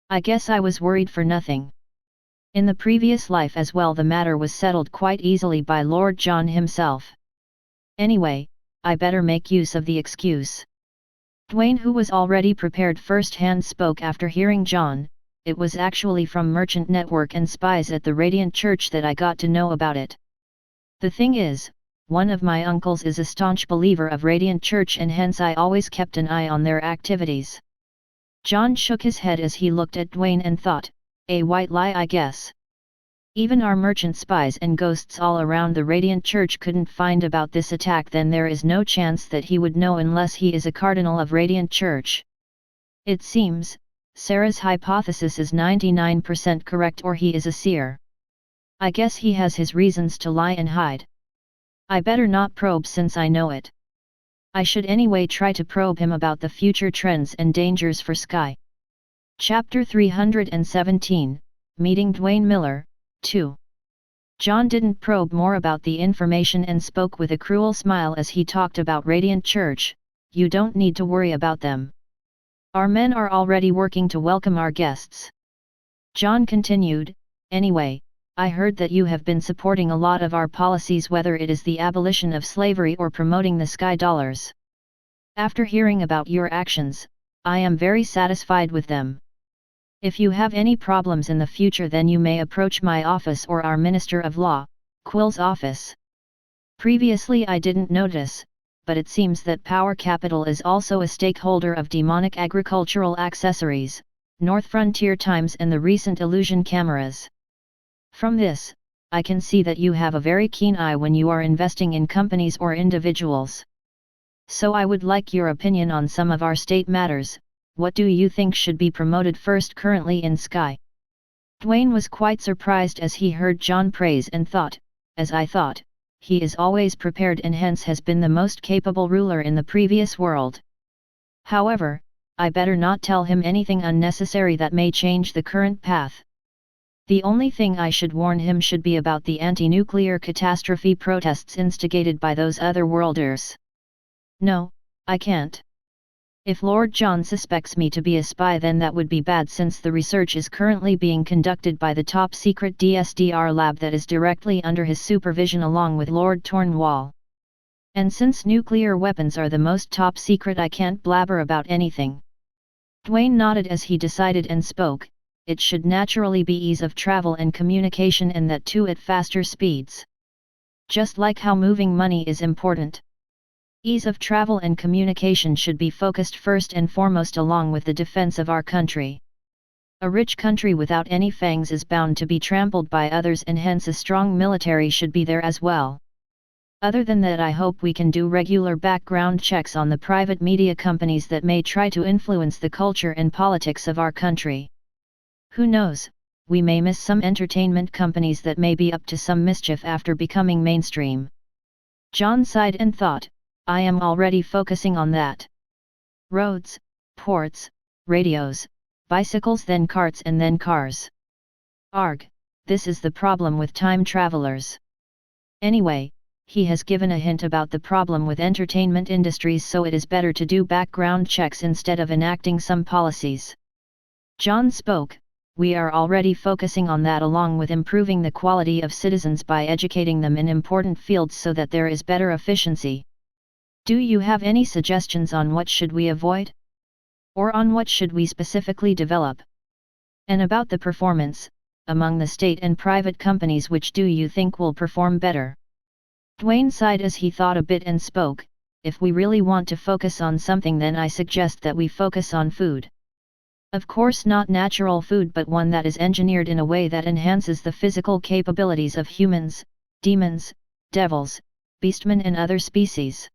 I guess I was worried for nothing. In the previous life as well, the matter was settled quite easily by Lord John himself. Anyway, I better make use of the excuse. Dwayne, who was already prepared firsthand, spoke after hearing John, it was actually from Merchant Network and spies at the Radiant Church that I got to know about it. The thing is, one of my uncles is a staunch believer of Radiant Church and hence I always kept an eye on their activities. John shook his head as he looked at Dwayne and thought, a white lie, I guess. Even our merchant spies and ghosts all around the Radiant Church couldn't find about this attack, then there is no chance that he would know unless he is a cardinal of Radiant Church. It seems, Sarah's hypothesis is 99% correct, or he is a seer. I guess he has his reasons to lie and hide. I better not probe since I know it. I should anyway try to probe him about the future trends and dangers for Sky. Chapter 317, Meeting Dwayne Miller, 2. John didn't probe more about the information and spoke with a cruel smile as he talked about Radiant Church, you don't need to worry about them. Our men are already working to welcome our guests. John continued, anyway, I heard that you have been supporting a lot of our policies, whether it is the abolition of slavery or promoting the Sky Dollars. After hearing about your actions, I am very satisfied with them. If you have any problems in the future, then you may approach my office or our Minister of Law, Quill's office. Previously I didn't notice, but it seems that Power Capital is also a stakeholder of Demonic Agricultural Accessories, North Frontier Times and the recent Illusion Cameras. From this, I can see that you have a very keen eye when you are investing in companies or individuals. So I would like your opinion on some of our state matters. What do you think should be promoted first currently in Sky? Dwayne was quite surprised as he heard John praise and thought, as I thought, he is always prepared and hence has been the most capable ruler in the previous world. However, I better not tell him anything unnecessary that may change the current path. The only thing I should warn him should be about the anti-nuclear catastrophe protests instigated by those other worlders. No, I can't. If Lord John suspects me to be a spy, then that would be bad, since the research is currently being conducted by the top secret DSDR lab that is directly under his supervision along with Lord Tornwall. And since nuclear weapons are the most top secret, I can't blabber about anything. Dwayne nodded as he decided and spoke, it should naturally be ease of travel and communication, and that too at faster speeds. Just like how moving money is important. Ease of travel and communication should be focused first and foremost along with the defense of our country. A rich country without any fangs is bound to be trampled by others, and hence a strong military should be there as well. Other than that, I hope we can do regular background checks on the private media companies that may try to influence the culture and politics of our country. Who knows, we may miss some entertainment companies that may be up to some mischief after becoming mainstream. John sighed and thought, I am already focusing on that. Roads, ports, radios, bicycles, then carts, and then cars. Arg, this is the problem with time travelers. Anyway, he has given a hint about the problem with entertainment industries, so it is better to do background checks instead of enacting some policies. John spoke, we are already focusing on that along with improving the quality of citizens by educating them in important fields so that there is better efficiency. Do you have any suggestions on what should we avoid? Or on what should we specifically develop? And about the performance, among the state and private companies, which do you think will perform better? Dwayne sighed as he thought a bit and spoke, if we really want to focus on something, then I suggest that we focus on food. Of course not natural food, but one that is engineered in a way that enhances the physical capabilities of humans, demons, devils, beastmen and other species.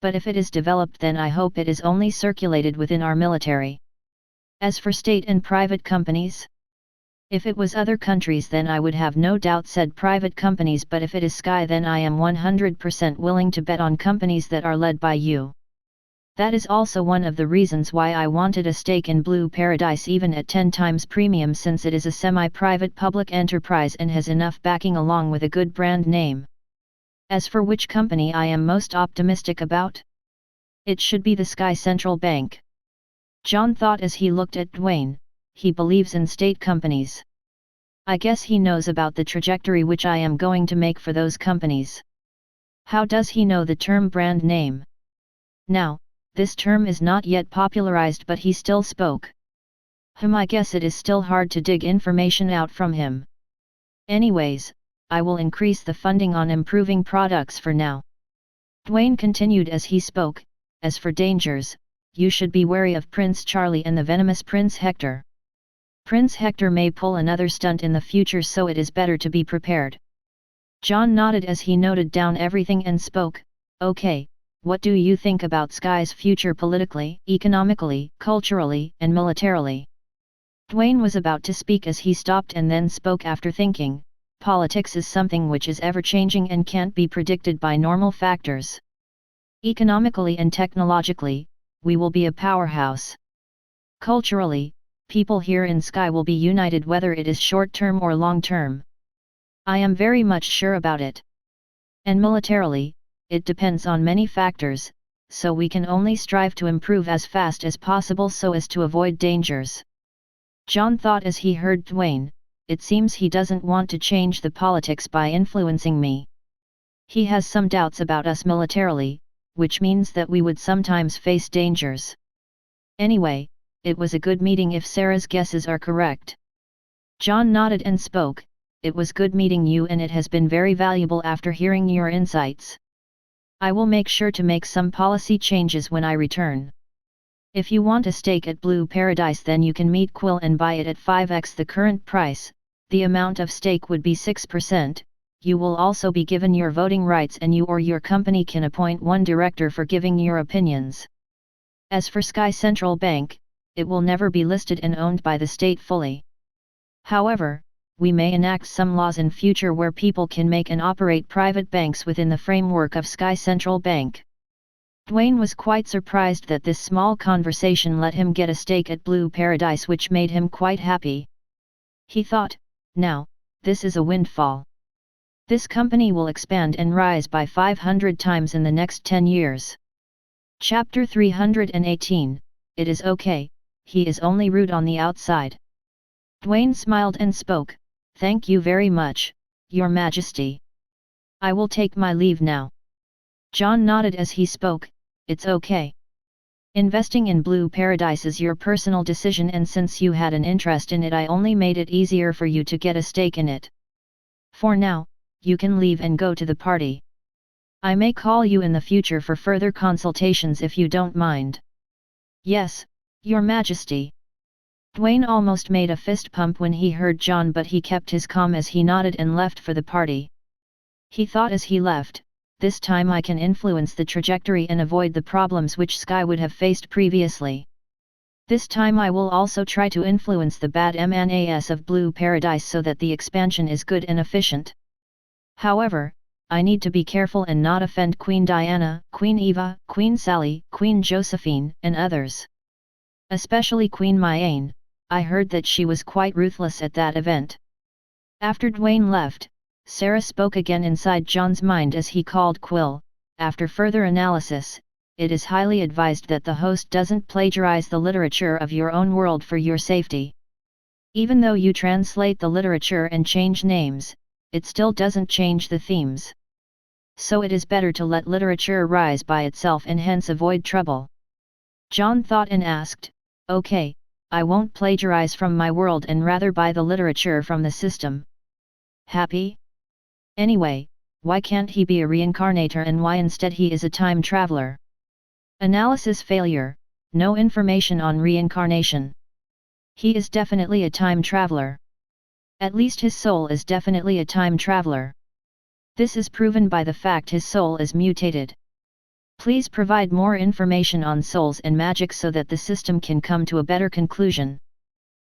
But if it is developed, then I hope it is only circulated within our military. As for state and private companies? If it was other countries, then I would have no doubt said private companies, but if it is Sky, then I am 100% willing to bet on companies that are led by you. That is also one of the reasons why I wanted a stake in Blue Paradise, even at 10 times premium, since it is a semi-private public enterprise and has enough backing along with a good brand name. As for which company I am most optimistic about? It should be the Sky Central Bank. John thought as he looked at Dwayne, he believes in state companies. I guess he knows about the trajectory which I am going to make for those companies. How does he know the term brand name? Now, this term is not yet popularized, but he still spoke. I guess it is still hard to dig information out from him. Anyways, I will increase the funding on improving products for now. Dwayne continued as he spoke, as for dangers, you should be wary of Prince Charlie and the venomous Prince Hector. Prince Hector may pull another stunt in the future, so it is better to be prepared. John nodded as he noted down everything and spoke, okay, what do you think about Sky's future politically, economically, culturally, and militarily? Dwayne was about to speak as he stopped and then spoke after thinking, politics is something which is ever-changing and can't be predicted by normal factors. Economically and technologically, we will be a powerhouse. Culturally, people here in Sky will be united, whether it is short-term or long-term. I am very much sure about it. And militarily, it depends on many factors, so we can only strive to improve as fast as possible so as to avoid dangers. John thought as he heard Dwayne, it seems he doesn't want to change the politics by influencing me. He has some doubts about us militarily, which means that we would sometimes face dangers. Anyway, it was a good meeting if Sarah's guesses are correct. John nodded and spoke, it was good meeting you and it has been very valuable after hearing your insights. I will make sure to make some policy changes when I return. If you want a stake at Blue Paradise, then you can meet Quill and buy it at 5x the current price. The amount of stake would be 6%, you will also be given your voting rights and you or your company can appoint one director for giving your opinions. As for Sky Central Bank, it will never be listed and owned by the state fully. However, we may enact some laws in future where people can make and operate private banks within the framework of Sky Central Bank. Dwayne was quite surprised that this small conversation let him get a stake at Blue Paradise, which made him quite happy. He thought, now, this is a windfall. This company will expand and rise by 500 times in the next 10 years. Chapter 318, It is okay, he is only rude on the outside. Dwayne smiled and spoke, thank you very much, Your Majesty. I will take my leave now. John nodded as he spoke, it's okay. Investing in Blue Paradise is your personal decision, and since you had an interest in it, I only made it easier for you to get a stake in it. For now, you can leave and go to the party. I may call you in the future for further consultations if you don't mind. Yes, Your Majesty. Dwayne almost made a fist pump when he heard John, but he kept his calm as he nodded and left for the party. He thought as he left, this time I can influence the trajectory and avoid the problems which Sky would have faced previously. This time I will also try to influence the bad MNAS of Blue Paradise so that the expansion is good and efficient. However, I need to be careful and not offend Queen Diana, Queen Eva, Queen Sally, Queen Josephine, and others. Especially Queen Mayane. I heard that she was quite ruthless at that event. After Dwayne left, Sarah spoke again inside John's mind as he called Quill. After further analysis, it is highly advised that the host doesn't plagiarize the literature of your own world for your safety. Even though you translate the literature and change names, it still doesn't change the themes. So it is better to let literature rise by itself and hence avoid trouble. John thought and asked, "Okay, I won't plagiarize from my world and rather buy the literature from the system." Happy? Anyway, why can't he be a reincarnator and why instead he is a time traveler? Analysis failure, no information on reincarnation. He is definitely a time traveler. At least his soul is definitely a time traveler. This is proven by the fact his soul is mutated. Please provide more information on souls and magic so that the system can come to a better conclusion.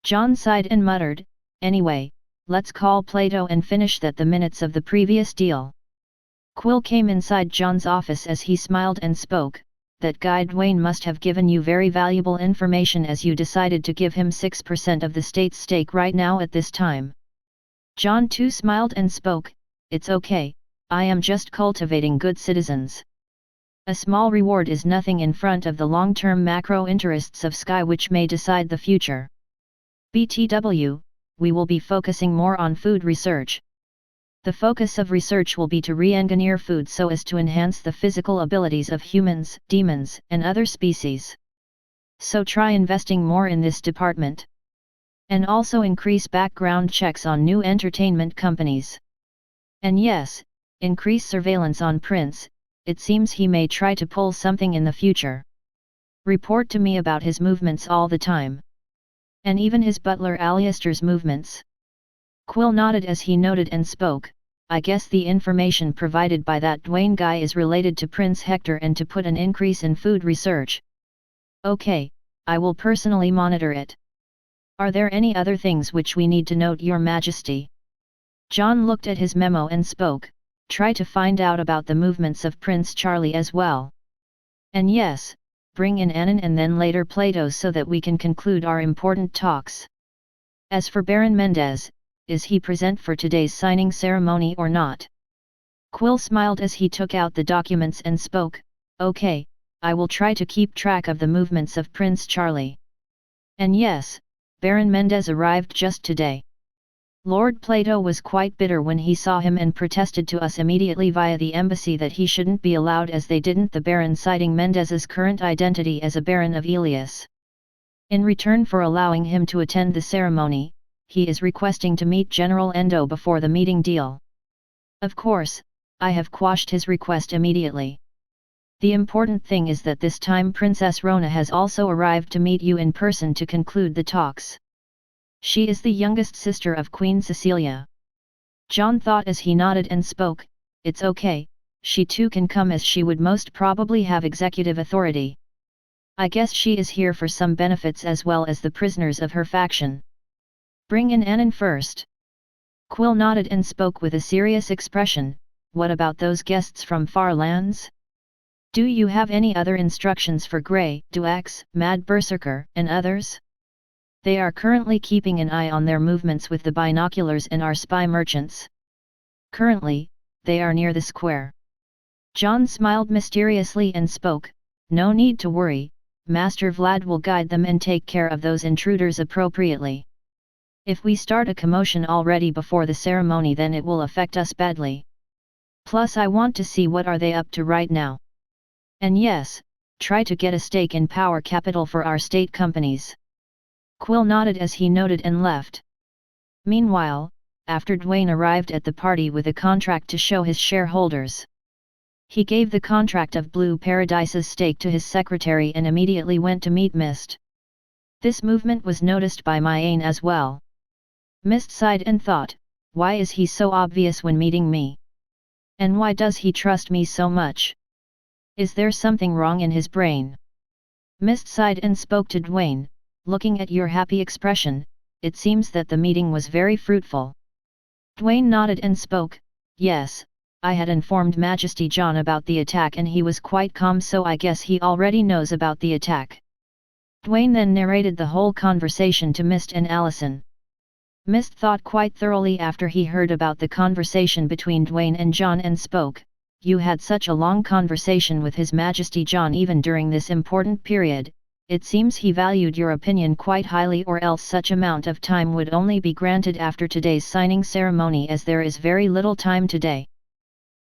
John sighed and muttered, "Anyway, let's call Plato and finish the minutes of the previous deal." Quill came inside John's office as he smiled and spoke, "That guy Dwayne must have given you very valuable information as you decided to give him 6% of the state's stake right now at this time." John too smiled and spoke, "It's okay, I am just cultivating good citizens. A small reward is nothing in front of the long-term macro interests of Sky which may decide the future. BTW, we will be focusing more on food research. The focus of research will be to re-engineer food so as to enhance the physical abilities of humans, demons, and other species. So try investing more in this department. And also increase background checks on new entertainment companies. And yes, increase surveillance on Prince. It seems he may try to pull something in the future. Report to me about his movements all the time. And even his butler Alistair's movements." Quill nodded as he noted and spoke, "I guess the information provided by that Dwayne guy is related to Prince Hector and to put an increase in food research. Okay, I will personally monitor it. Are there any other things which we need to note, Your Majesty?" John looked at his memo and spoke, "Try to find out about the movements of Prince Charlie as well. And yes, bring in Annan and then later Plato so that we can conclude our important talks. As for Baron Mendez, is he present for today's signing ceremony or not?" Quill smiled as he took out the documents and spoke, "Okay, I will try to keep track of the movements of Prince Charlie. And yes, Baron Mendez arrived just today. Lord Plato was quite bitter when he saw him and protested to us immediately via the embassy that he shouldn't be allowed as they didn't the Baron, citing Mendez's current identity as a Baron of Elias. In return for allowing him to attend the ceremony, he is requesting to meet General Endo before the meeting deal. Of course, I have quashed his request immediately. The important thing is that this time Princess Rona has also arrived to meet you in person to conclude the talks. She is the youngest sister of Queen Cecilia." John thought as he nodded and spoke, "It's okay, she too can come as she would most probably have executive authority. I guess she is here for some benefits as well as the prisoners of her faction. Bring in Annan first." Quill nodded and spoke with a serious expression, "What about those guests from far lands? Do you have any other instructions for Grey, W.D.S, Mad Berserker, and others? They are currently keeping an eye on their movements with the binoculars and our spy merchants. Currently, they are near the square." John smiled mysteriously and spoke, "No need to worry, Master Vlad will guide them and take care of those intruders appropriately. If we start a commotion already before the ceremony then it will affect us badly. Plus I want to see what are they up to right now. And yes, try to get a stake in power capital for our state companies." Quill nodded as he noted and left. Meanwhile, after Dwayne arrived at the party with a contract to show his shareholders, He gave the contract of Blue Paradise's stake to his secretary and immediately went to meet Mist. This movement was noticed by Myain as well. Mist sighed and thought, why is he so obvious when meeting me? And why does he trust me so much? Is there something wrong in his brain? Mist sighed and spoke to Dwayne, looking at your happy expression, it seems that the meeting was very fruitful. Dwayne nodded and spoke, yes, I had informed Majesty John about the attack and he was quite calm, so I guess he already knows about the attack. Dwayne then narrated the whole conversation to Mist and Allison. Mist thought quite thoroughly after he heard about the conversation between Dwayne and John and spoke, you had such a long conversation with His Majesty John even during this important period, it seems he valued your opinion quite highly, or else such amount of time would only be granted after today's signing ceremony, as there is very little time today.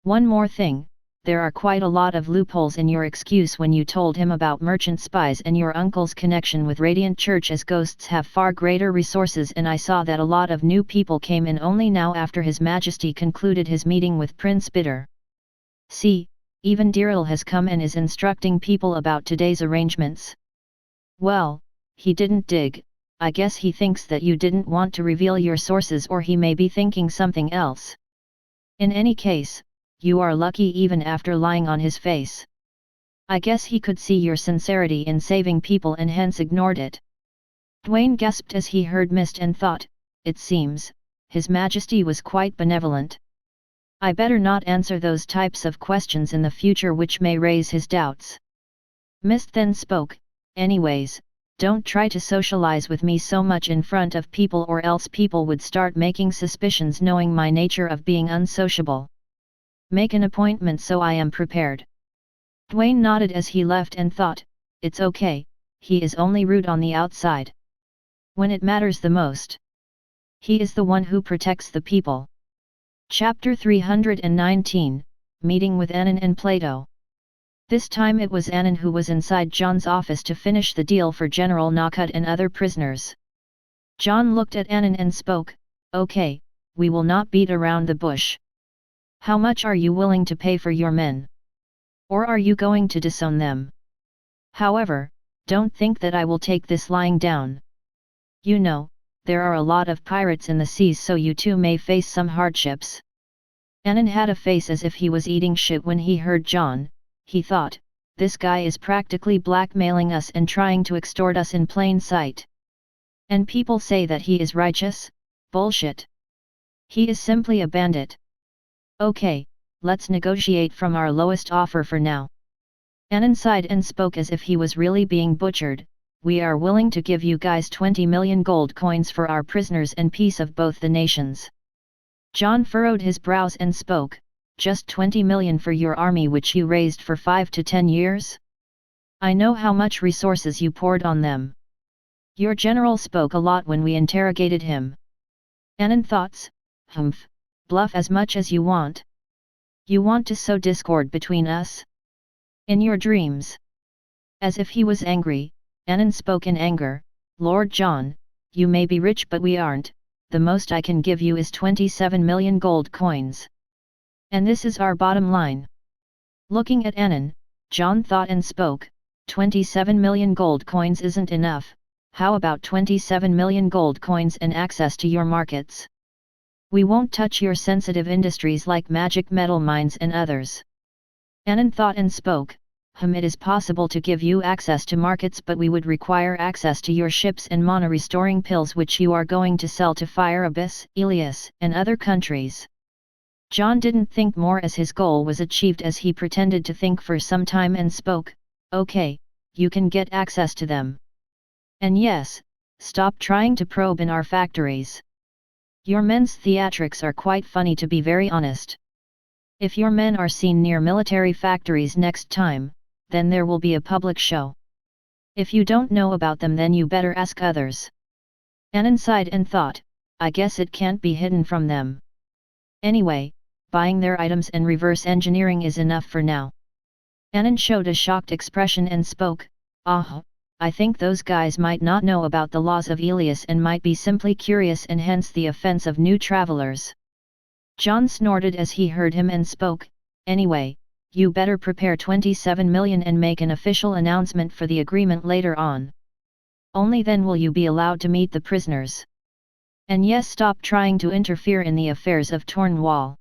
One more thing, there are quite a lot of loopholes in your excuse when you told him about merchant spies and your uncle's connection with Radiant Church, as ghosts have far greater resources, and I saw that a lot of new people came in only now after His Majesty concluded his meeting with Prince Bitter. See, even Diril has come and is instructing people about today's arrangements. Well, he didn't dig, I guess he thinks that you didn't want to reveal your sources, or he may be thinking something else. In any case, you are lucky even after lying on his face. I guess he could see your sincerity in saving people and hence ignored it. Dwayne gasped as he heard Mist and thought, it seems, His Majesty was quite benevolent. I better not answer those types of questions in the future which may raise his doubts. Mist then spoke, anyways, don't try to socialize with me so much in front of people, or else people would start making suspicions knowing my nature of being unsociable. Make an appointment so I am prepared. Dwayne nodded as he left and thought, it's okay, he is only rude on the outside. When it matters the most, he is the one who protects the people. Chapter 319, Meeting with Annan and Plato. This time it was Annan who was inside John's office to finish the deal for General Knockut and other prisoners. John looked at Annan and spoke, okay, we will not beat around the bush. How much are you willing to pay for your men? Or are you going to disown them? However, don't think that I will take this lying down. You know, there are a lot of pirates in the seas, so you too may face some hardships. Annan had a face as if he was eating shit when he heard John. He thought, this guy is practically blackmailing us and trying to extort us in plain sight. And people say that he is righteous? Bullshit. He is simply a bandit. Okay, let's negotiate from our lowest offer for now. Annan sighed and spoke as if he was really being butchered, we are willing to give you guys 20 million gold coins for our prisoners and peace of both the nations. John furrowed his brows and spoke, just 20 million for your army which you raised for 5 to 10 years? I know how much resources you poured on them. Your general spoke a lot when we interrogated him. Annan thoughts, humph, bluff as much as you want. You want to sow discord between us? In your dreams. As if he was angry, Annan spoke in anger, Lord John, you may be rich but we aren't, the most I can give you is 27 million gold coins. And this is our bottom line. Looking at Annan, John thought and spoke, 27 million gold coins isn't enough, how about 27 million gold coins and access to your markets? We won't touch your sensitive industries like magic metal mines and others. Annan thought and spoke, it is possible to give you access to markets, but we would require access to your ships and mana restoring pills which you are going to sell to Fire Abyss, Elias, and other countries. John didn't think more as his goal was achieved, as he pretended to think for some time and spoke, okay, you can get access to them. And yes, stop trying to probe in our factories. Your men's theatrics are quite funny, to be very honest. If your men are seen near military factories next time, then there will be a public show. If you don't know about them, then you better ask others. Annan sighed and thought, I guess it can't be hidden from them. Anyway, buying their items and reverse engineering is enough for now. Annan showed a shocked expression and spoke, I think those guys might not know about the laws of Elias and might be simply curious, and hence the offense of new travelers. John snorted as he heard him and spoke, anyway, you better prepare 27 million and make an official announcement for the agreement later on. Only then will you be allowed to meet the prisoners. And yes, stop trying to interfere in the affairs of Cornwall.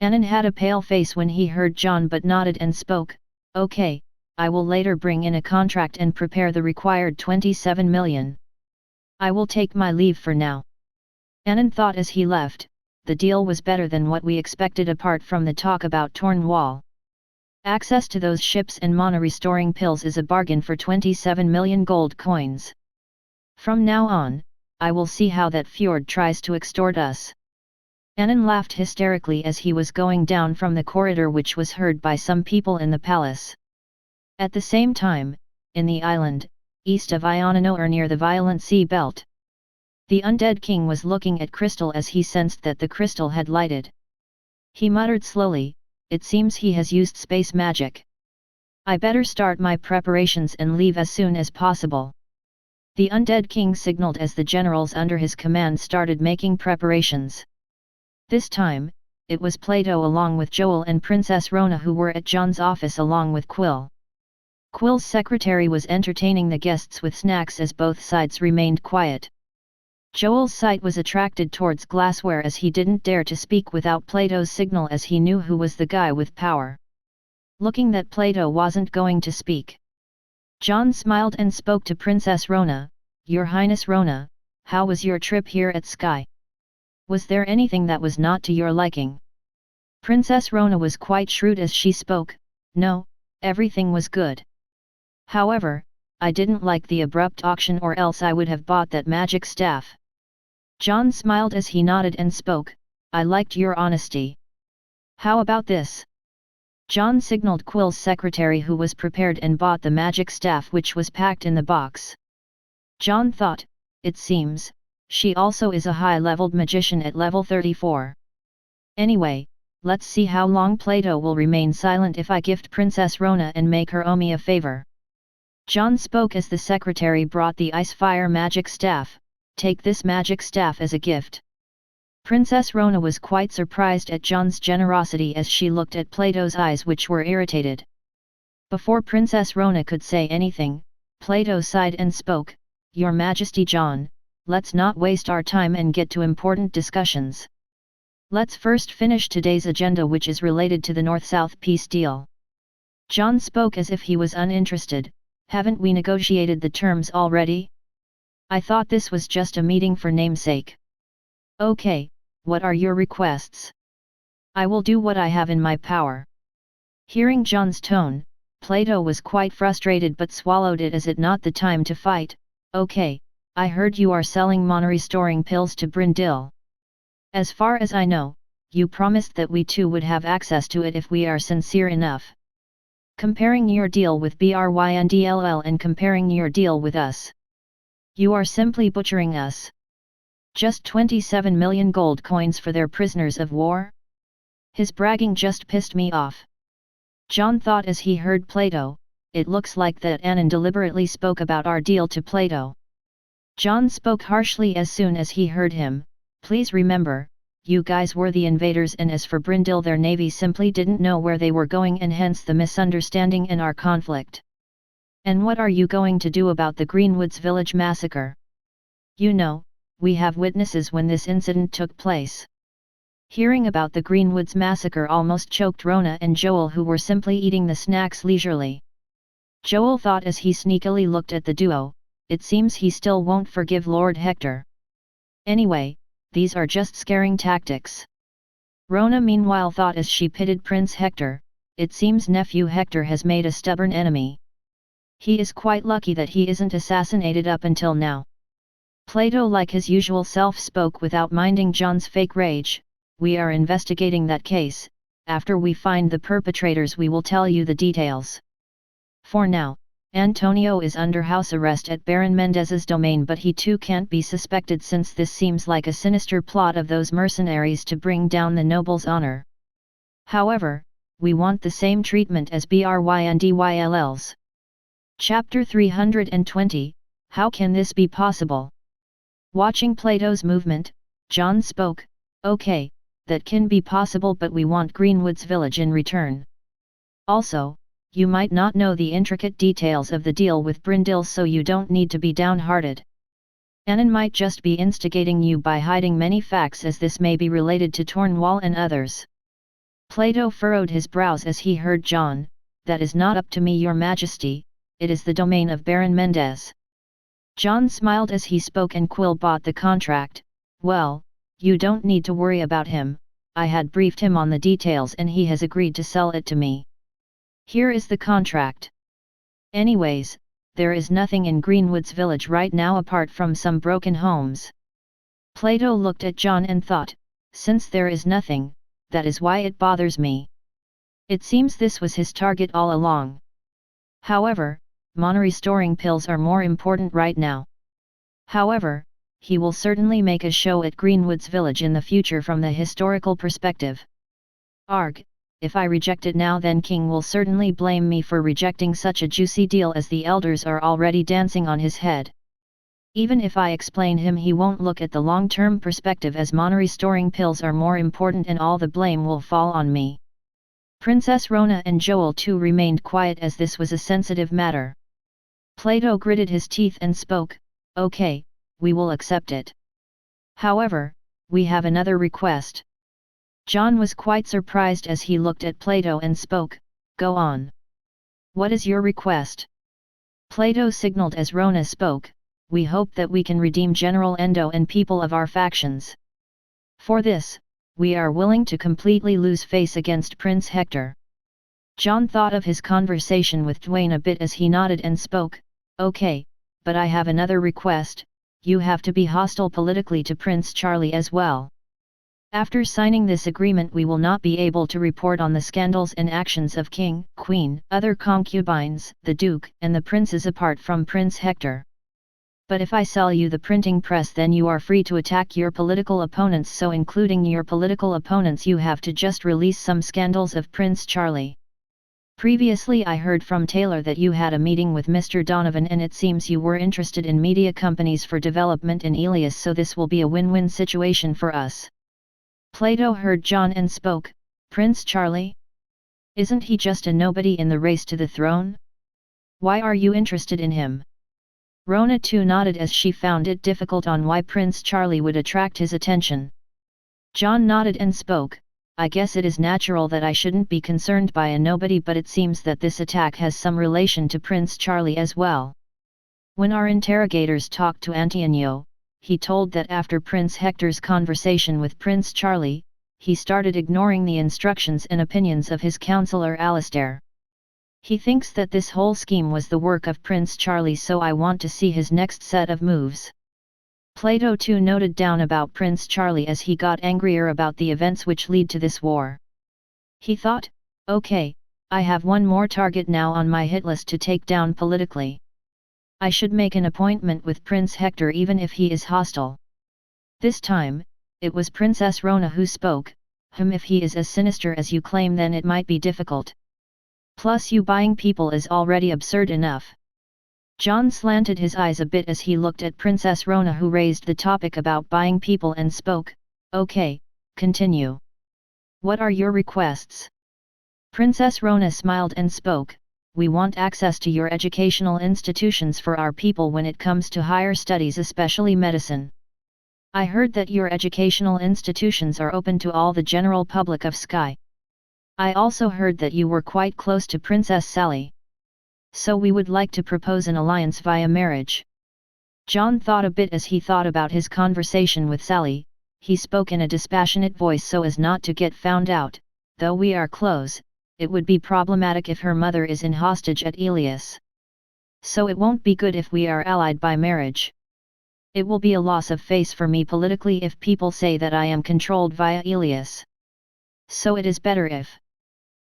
Annan had a pale face when he heard John but nodded and spoke, okay, I will later bring in a contract and prepare the required 27 million. I will take my leave for now. Annan thought as he left, the deal was better than what we expected apart from the talk about Cornwall. Access to those ships and mana restoring pills is a bargain for 27 million gold coins. From now on, I will see how that Fjord tries to extort us. Annan laughed hysterically as he was going down from the corridor, which was heard by some people in the palace. At the same time, in the island, east of Ionano or near the violent sea belt, the undead king was looking at Crystal as he sensed that the crystal had lighted. He muttered slowly, it seems he has used space magic. I better start my preparations and leave as soon as possible. The undead king signaled as the generals under his command started making preparations. This time, it was Plato along with Joel and Princess Rona who were at John's office along with Quill. Quill's secretary was entertaining the guests with snacks as both sides remained quiet. Joel's sight was attracted towards glassware as he didn't dare to speak without Plato's signal as he knew who was the guy with power. Looking that Plato wasn't going to speak, John smiled and spoke to Princess Rona, Your Highness Rona, how was your trip here at Sky? Was there anything that was not to your liking? Princess Rona was quite shrewd as she spoke, No, everything was good. However, I didn't like the abrupt auction or else I would have bought that magic staff. John smiled as he nodded and spoke, I liked your honesty. How about this? John signaled Quill's secretary who was prepared and bought the magic staff which was packed in the box. John thought, it seems, she also is a high-leveled magician at level 34. Anyway, let's see how long Plato will remain silent if I gift Princess Rona and make her owe me a favor. John spoke as the secretary brought the ice-fire magic staff, take this magic staff as a gift. Princess Rona was quite surprised at John's generosity as she looked at Plato's eyes which were irritated. Before Princess Rona could say anything, Plato sighed and spoke, Your Majesty John, let's not waste our time and get to important discussions. Let's first finish today's agenda which is related to the North-South peace deal. John spoke as if he was uninterested. Haven't we negotiated the terms already? I thought this was just a meeting for namesake. Okay, what are your requests? I will do what I have in my power. Hearing John's tone, Plato was quite frustrated but swallowed it as it not the time to fight. Okay, I heard you are selling mana restoring pills to Brindil. As far as I know, you promised that we too would have access to it if we are sincere enough. Comparing your deal with Bryndll and comparing your deal with us. You are simply butchering us. Just 27 million gold coins for their prisoners of war? His bragging just pissed me off. John thought as he heard Plato, it looks like that Annan deliberately spoke about our deal to Plato. John spoke harshly as soon as he heard him, please remember, you guys were the invaders and as for Brindil their navy simply didn't know where they were going and hence the misunderstanding in our conflict. And what are you going to do about the Greenwoods village massacre? You know, we have witnesses when this incident took place. Hearing about the Greenwoods massacre almost choked Rona and Joel who were simply eating the snacks leisurely. Joel thought as he sneakily looked at the duo, it seems he still won't forgive Lord Hector. Anyway, these are just scaring tactics. Rona meanwhile thought as she pitted Prince Hector, it seems nephew Hector has made a stubborn enemy. He is quite lucky that he isn't assassinated up until now. Plato like his usual self spoke without minding John's fake rage, we are investigating that case, after we find the perpetrators we will tell you the details. For now, Antonio is under house arrest at Baron Mendez's domain but he too can't be suspected since this seems like a sinister plot of those mercenaries to bring down the noble's honor. However, we want the same treatment as Bryndll's. Chapter 320, How can this be possible? Watching Plato's movement, John spoke, okay, that can be possible but we want Greenwood's village in return. Also, you might not know the intricate details of the deal with Brindil, so you don't need to be downhearted. Annan might just be instigating you by hiding many facts, as this may be related to Tornwall and others. Plato furrowed his brows as he heard John. That is not up to me, your majesty, it is the domain of Baron Mendez. John smiled as he spoke, and Quill bought the contract. Well, you don't need to worry about him, I had briefed him on the details and he has agreed to sell it to me. Here is the contract. Anyways, there is nothing in Greenwood's village right now apart from some broken homes. Plato looked at John and thought, since there is nothing, that is why it bothers me. It seems this was his target all along. However, mana-restoring pills are more important right now. However, he will certainly make a show at Greenwood's village in the future from the historical perspective. Arg, if I reject it now, then King will certainly blame me for rejecting such a juicy deal, as the elders are already dancing on his head. Even if I explain him, he won't look at the long-term perspective, as mana-restoring pills are more important, and all the blame will fall on me. Princess Rona and Joel too remained quiet, as this was a sensitive matter. Plato gritted his teeth and spoke, okay, we will accept it. However, we have another request. John was quite surprised as he looked at Plato and spoke, go on. What is your request? Plato signaled as Rona spoke, we hope that we can redeem General Endo and people of our factions. For this, we are willing to completely lose face against Prince Hector. John thought of his conversation with Dwayne a bit as he nodded and spoke, okay, but I have another request, you have to be hostile politically to Prince Charlie as well. After signing this agreement, we will not be able to report on the scandals and actions of King, Queen, other concubines, the Duke, and the princes apart from Prince Hector. But if I sell you the printing press, then you are free to attack your political opponents, so including your political opponents, you have to just release some scandals of Prince Charlie. Previously I heard from Taylor that you had a meeting with Mr. Donovan, and it seems you were interested in media companies for development in Elias, so this will be a win-win situation for us. Plato heard John and spoke, Prince Charlie? Isn't he just a nobody in the race to the throne? Why are you interested in him? Rona too nodded as she found it difficult on why Prince Charlie would attract his attention. John nodded and spoke, I guess it is natural that I shouldn't be concerned by a nobody, but it seems that this attack has some relation to Prince Charlie as well. When our interrogators talked to Antonio, he told that after Prince Hector's conversation with Prince Charlie, he started ignoring the instructions and opinions of his counselor Alistair. He thinks that this whole scheme was the work of Prince Charlie, so I want to see his next set of moves. Plato too noted down about Prince Charlie as he got angrier about the events which lead to this war. He thought, okay, I have one more target now on my hit list to take down politically. I should make an appointment with Prince Hector even if he is hostile. This time, it was Princess Rona who spoke, if he is as sinister as you claim, then it might be difficult. Plus you buying people is already absurd enough. John slanted his eyes a bit as he looked at Princess Rona, who raised the topic about buying people, and spoke, okay, continue. What are your requests? Princess Rona smiled and spoke, we want access to your educational institutions for our people when it comes to higher studies, especially medicine. I heard that your educational institutions are open to all the general public of Skye. I also heard that you were quite close to Princess Sally. So we would like to propose an alliance via marriage. John thought a bit as he thought about his conversation with Sally. He spoke in a dispassionate voice so as not to get found out, though we are close, it would be problematic if her mother is in hostage at Elias. So it won't be good if we are allied by marriage. It will be a loss of face for me politically if people say that I am controlled via Elias. So it is better if.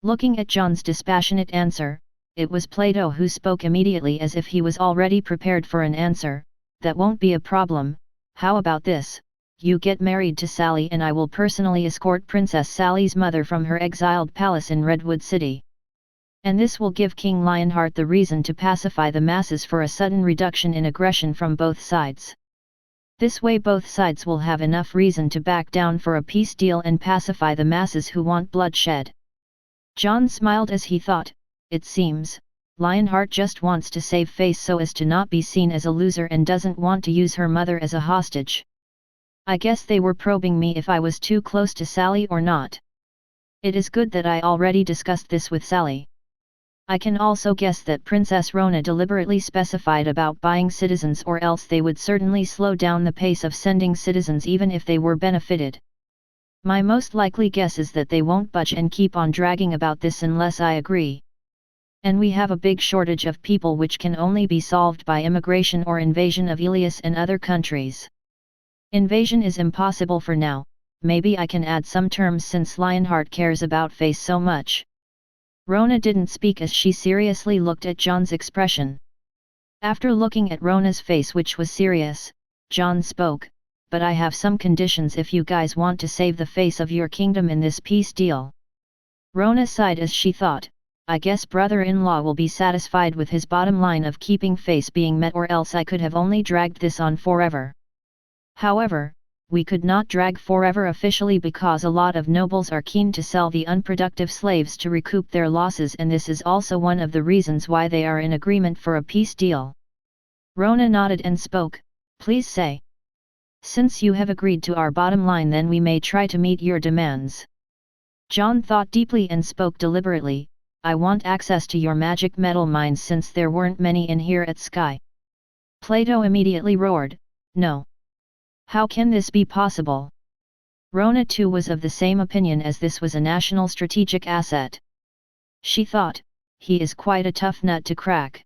Looking at John's dispassionate answer, it was Plato who spoke immediately as if he was already prepared for an answer, that won't be a problem. How about this, you get married to Sally and I will personally escort Princess Sally's mother from her exiled palace in Redwood City. And this will give King Lionheart the reason to pacify the masses for a sudden reduction in aggression from both sides. This way both sides will have enough reason to back down for a peace deal and pacify the masses who want bloodshed. John smiled as he thought, it seems, Lionheart just wants to save face so as to not be seen as a loser and doesn't want to use her mother as a hostage. I guess they were probing me if I was too close to Sally or not. It is good that I already discussed this with Sally. I can also guess that Princess Rona deliberately specified about buying citizens, or else they would certainly slow down the pace of sending citizens even if they were benefited. My most likely guess is that they won't budge and keep on dragging about this unless I agree. And we have a big shortage of people, which can only be solved by immigration or invasion of Elias and other countries. Invasion is impossible for now. Maybe I can add some terms since Lionheart cares about face so much. Rona didn't speak as she seriously looked at John's expression. After looking at Rona's face, which was serious, John spoke, but I have some conditions if you guys want to save the face of your kingdom in this peace deal. Rona sighed as she thought, I guess brother-in-law will be satisfied with his bottom line of keeping face being met, or else I could have only dragged this on forever. However, we could not drag forever officially because a lot of nobles are keen to sell the unproductive slaves to recoup their losses, and this is also one of the reasons why they are in agreement for a peace deal. Rona nodded and spoke, please say. Since you have agreed to our bottom line, then we may try to meet your demands. John thought deeply and spoke deliberately, I want access to your magic metal mines since there weren't many in here at Sky. Plato immediately roared, no. How can this be possible? Rona too was of the same opinion, as this was a national strategic asset. She thought, he is quite a tough nut to crack.